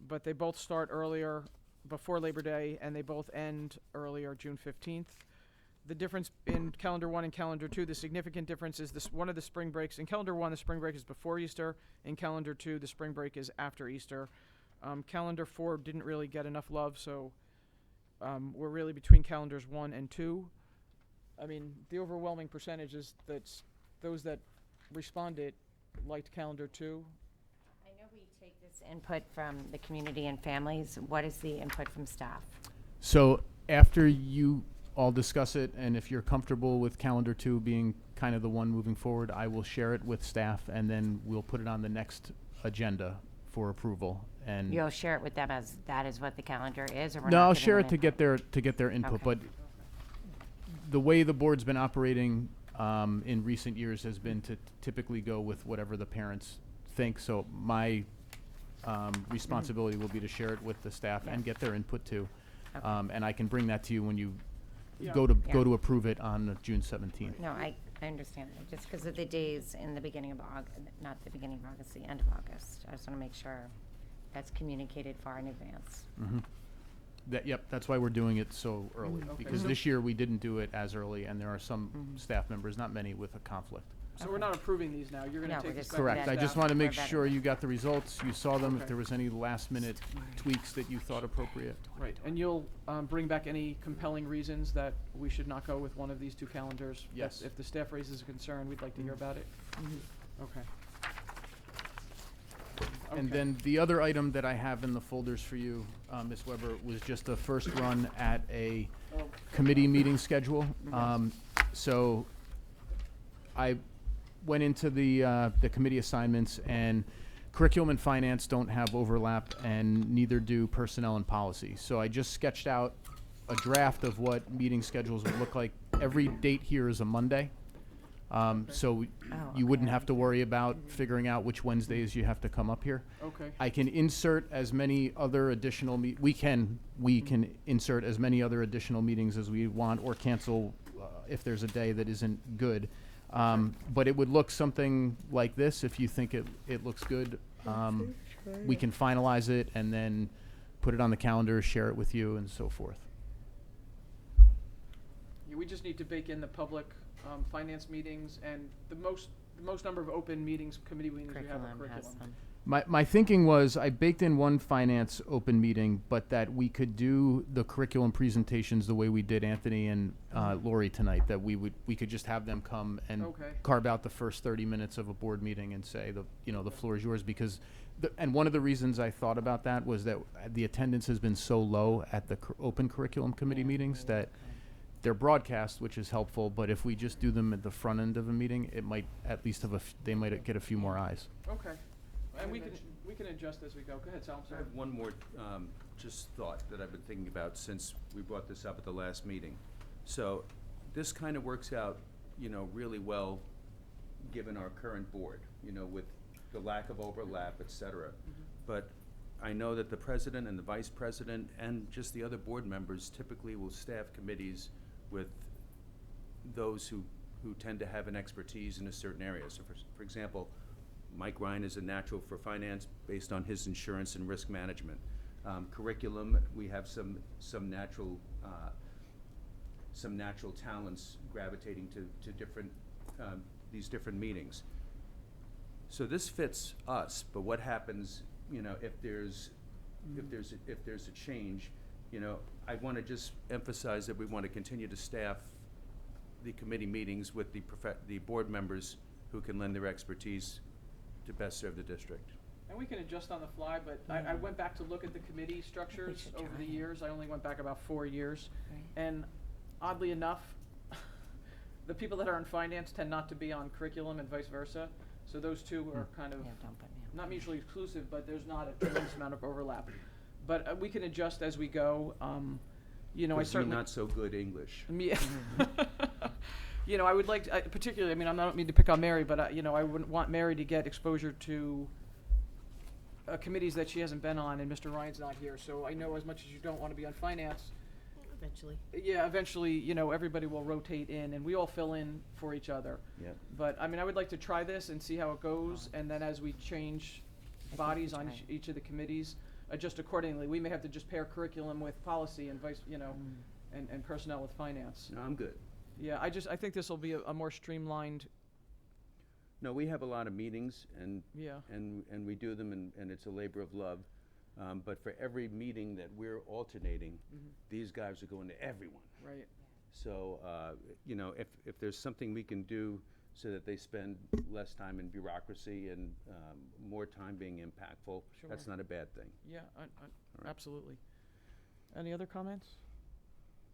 but they both start earlier before Labor Day, and they both end earlier, June 15th. The difference in calendar 1 and calendar 2, the significant difference is this: one of the spring breaks. In calendar 1, the spring break is before Easter. In calendar 2, the spring break is after Easter. Calendar 4 didn't really get enough love, so we're really between calendars 1 and 2. I mean, the overwhelming percentage is that's those that responded liked calendar 2.
I know we take this input from the community and families. What is the input from staff?
So after you all discuss it, and if you're comfortable with calendar 2 being kind of the one moving forward, I will share it with staff, and then we'll put it on the next agenda for approval. And
You'll share it with them as that is what the calendar is, or we're
no,
not
I'll
giving
share
them
it to
input?
get their input.
Okay.
But the way the board's been operating in recent years has been to typically go with whatever the parents think. So my responsibility will be to share it with the staff and get their input too.
Okay.
And I can bring that to you when you
Yeah.
go to
Yeah.
approve it on June 17th.
No, I understand that. Just because of the days in the beginning of August, not the beginning of August, the end of August. I just want to make sure that's communicated far in advance.
Yep, that's why we're doing it so early.
Okay.
Because
So-
this year we didn't do it as early, and there are some staff members, not many, with a conflict.
So we're not approving these now. You're
No,
gonna
we're
take this
just
back to
Correct.
the
I
staff.
just want to make
We're vetting
sure
it.
you got the results, you saw them,
Okay.
if there was any last-minute tweaks that you thought appropriate.
Right, and you'll bring back any compelling reasons that we should not go with one of these two calendars?
Yes.
If the staff raises a concern, we'd like to hear about it? Okay.
And
Okay.
then the other item that I have in the folders for you, Ms. Weber, was just a first run at a committee meeting schedule. So I went into the committee assignments, and curriculum and finance don't have overlap, and neither do personnel and policy. So I just sketched out a draft of what meeting schedules would look like. Every date here is a Monday. So you wouldn't have to worry about figuring out which Wednesdays you have to come up here.
Okay.
I can insert as many other additional we can insert as many other additional meetings as we want, or cancel if there's a day that isn't good. But it would look something like this if you think it looks good. We can finalize it and then put it on the calendar, share it with you, and so forth.
Yeah, we just need to bake in the public finance meetings and the most number of open meetings, committee meetings we have are
Curriculum has
curriculum.
some.
My thinking was I baked in one finance open meeting, but that we could do the curriculum presentations the way we did Anthony and Lori tonight. That we could just have them come and
Okay.
carve out the first 30 minutes of a board meeting and say the floor is yours, because and one of the reasons I thought about that was that the attendance has been so low at the open curriculum committee meetings that they're broadcast, which is helpful. But if we just do them at the front end of a meeting, it might at least have they might get a few more eyes.
Okay. And we can adjust as we go. Go ahead, Sal.
I have one more just thought that I've been thinking about since we brought this up at the last meeting. So this kind of works out, really well, given our current board, with the lack of overlap, et cetera. But I know that the president and the vice president and just the other board members typically will staff committees with those who tend to have an expertise in a certain area. So for example, Mike Ryan is a natural for finance based on his insurance and risk management. Curriculum, we have some natural talents gravitating to different these different meetings. So this fits us, but what happens, if there's a change, I want to just emphasize that we want to continue to staff the committee meetings with the board members who can lend their expertise to best serve the district.
And we can adjust on the fly, but I went back to look at the committee structures
should
over
try
the
it.
years. I only went back about 4 years.
Right.
And oddly enough, the people that are in finance tend not to be on curriculum and vice versa. So those two are kind of
Yeah, don't put me on.
not mutually exclusive, but there's not a tremendous amount of overlap. But we can adjust as we go. I
We're
certainly
not so good English.
Yeah. I would like to, particularly, I don't mean to pick on Mary, but, I wouldn't want Mary to get exposure to committees that she hasn't been on, and Mr. Ryan's not here. So I know as much as you don't want to be on finance,
Eventually.
yeah, eventually, everybody will rotate in, and we all fill in for each other.
Yeah.
But, I would like to try this and see how it goes, and then as we change bodies on each of the committees, adjust accordingly. We may have to just pair curriculum with policy and vice, and personnel with finance.
No, I'm good.
Yeah, I think this will be a more streamlined,
No, we have a lot of meetings, and
yeah.
and we do them, and it's a labor of love. But for every meeting that we're alternating, these guys are going to everyone.
Right.
So, if there's something we can do so that they spend less time in bureaucracy and more time being impactful, that's
Sure.
not a bad thing.
Yeah,
right.
absolutely. Any other comments?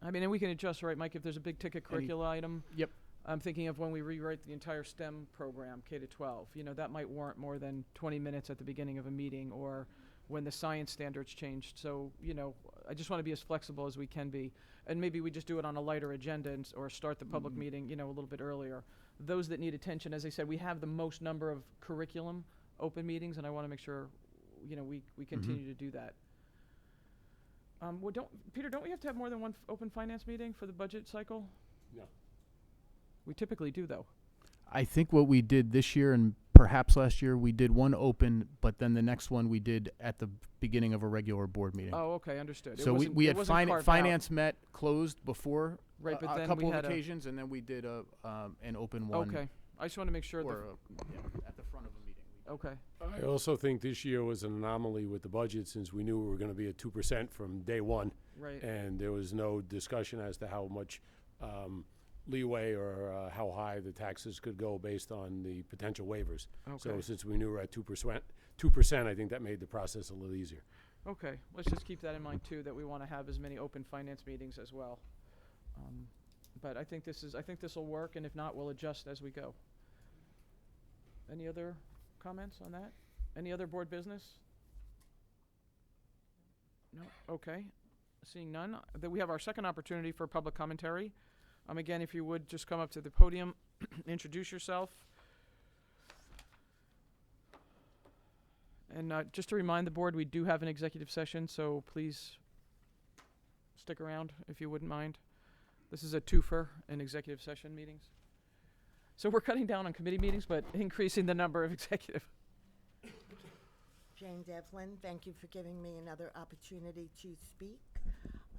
And we can adjust, right, Mike, if there's a big ticket curricula item.
Yep.
I'm thinking of when we rewrite the entire STEM program, K to 12. That might warrant more than 20 minutes at the beginning of a meeting, or when the science standards changed. So, I just want to be as flexible as we can be. And maybe we just do it on a lighter agenda or start the public meeting, a little bit earlier. Those that need attention, as I said, we have the most number of curriculum open meetings, and I want to make sure, we continue to do that. Peter, don't we have to have more than one open finance meeting for the budget cycle?
No.
We typically do, though.
I think what we did this year and perhaps last year, we did one open, but then the next one we did at the beginning of a regular board meeting.
Oh, okay, understood.
So we had finance met closed before
Right, but
a
then
couple
we
of
had
occasions, and then we did an open one.
Okay, I just want to make sure
Or at the front of a meeting.
okay.
I also think this year was an anomaly with the budget, since we knew we were going to be at 2% from day one.
Right.
And there was no discussion as to how much leeway or how high the taxes could go based on the potential waivers. So
Okay.
since we knew we were at 2%, I think that made the process a little easier.
Okay, let's just keep that in mind too, that we want to have as many open finance meetings as well. But I think this will work, and if not, we'll adjust as we go. Any other comments on that? Any other board business? No? Okay. Seeing none, then we have our second opportunity for public commentary. Again, if you would just come up to the podium, introduce yourself. And just to remind the board, we do have an executive session, so please stick around if you wouldn't mind. This is a twofer in executive session meetings. So we're cutting down on committee meetings, but increasing the number of executive.
Jane Devlin, thank you for giving me another opportunity to speak.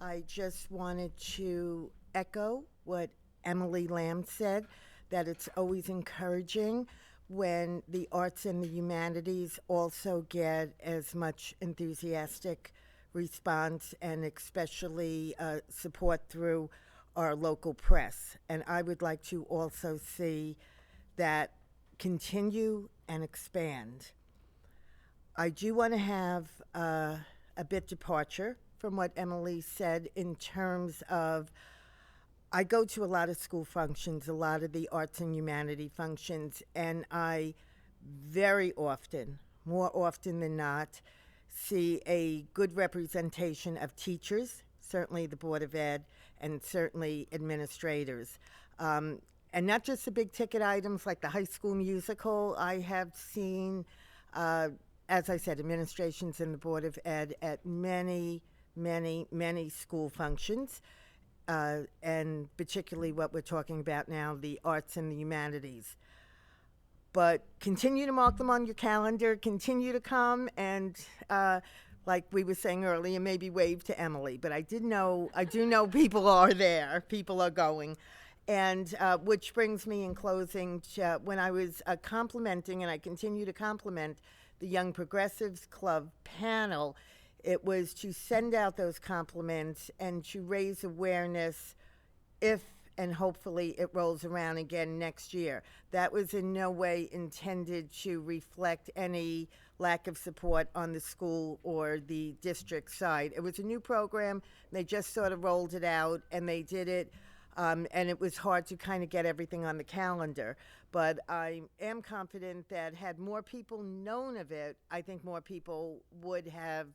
I just wanted to echo what Emily Lamb said, that it's always encouraging when the arts and the humanities also get as much enthusiastic response, and especially support through our local press. And I would like to also see that continue and expand. I do want to have a bit departure from what Emily said in terms of, I go to a lot of school functions, a lot of the arts and humanity functions, and I very often, more often than not, see a good representation of teachers, certainly the Board of Ed, and certainly administrators. And not just the big ticket items like the high school musical. I have seen as I said, administrations and the Board of Ed at many, many, many school functions, and particularly what we're talking about now, the arts and the humanities. But continue to mark them on your calendar, continue to come, and like we were saying earlier, maybe wave to Emily. But I do know people are there, people are going. And which brings me in closing to when I was complimenting, and I continue to compliment the Young Progressives Club panel, it was to send out those compliments and to raise awareness if and hopefully it rolls around again next year. That was in no way intended to reflect any lack of support on the school or the district side. It was a new program. They just sort of rolled it out, and they did it, and it was hard to kind of get everything on the calendar. But I am confident that had more people known of it, I think more people would have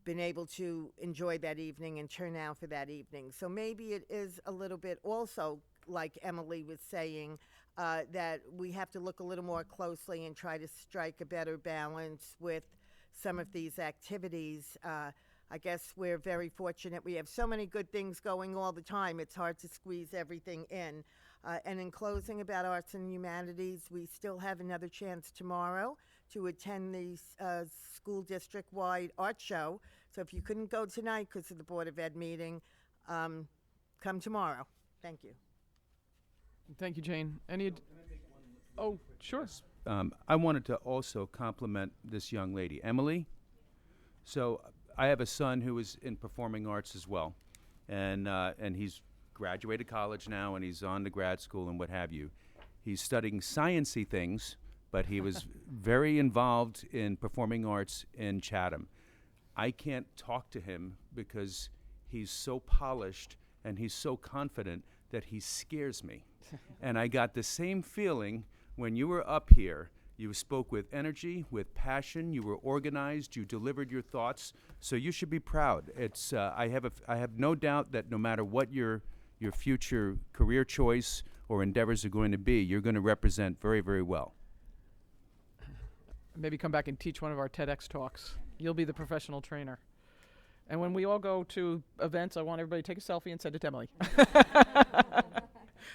been able to enjoy that evening and turn out for that evening. So maybe it is a little bit also, like Emily was saying, that we have to look a little more closely and try to strike a better balance with some of these activities. I guess we're very fortunate. We have so many good things going all the time. It's hard to squeeze everything in. And in closing about arts and humanities, we still have another chance tomorrow to attend the school district-wide art show. So if you couldn't go tonight because of the Board of Ed meeting, come tomorrow. Thank you.
Thank you, Jane. Oh, sure.
I wanted to also compliment this young lady, Emily. So I have a son who is in performing arts as well, and he's graduated college now, and he's on to grad school and what have you. He's studying sciencey things, but he was very involved in performing arts in Chatham. I can't talk to him because he's so polished and he's so confident that he scares me. And I got the same feeling when you were up here. You spoke with energy, with passion, you were organized, you delivered your thoughts, so you should be proud. It's, I have no doubt that no matter what your future career choice or endeavors are going to be, you're going to represent very, very well.
Maybe come back and teach one of our TEDx talks. You'll be the professional trainer. And when we all go to events, I want everybody to take a selfie and send it to Emily.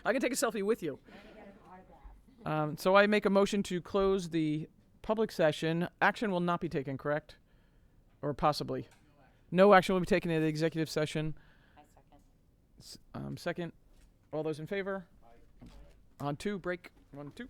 I can take a selfie with you. So I make a motion to close the public session. Action will not be taken, correct? Or possibly? No action will be taken in the executive session.
I second.
Second. All those in favor? On 2, break. 1, 2.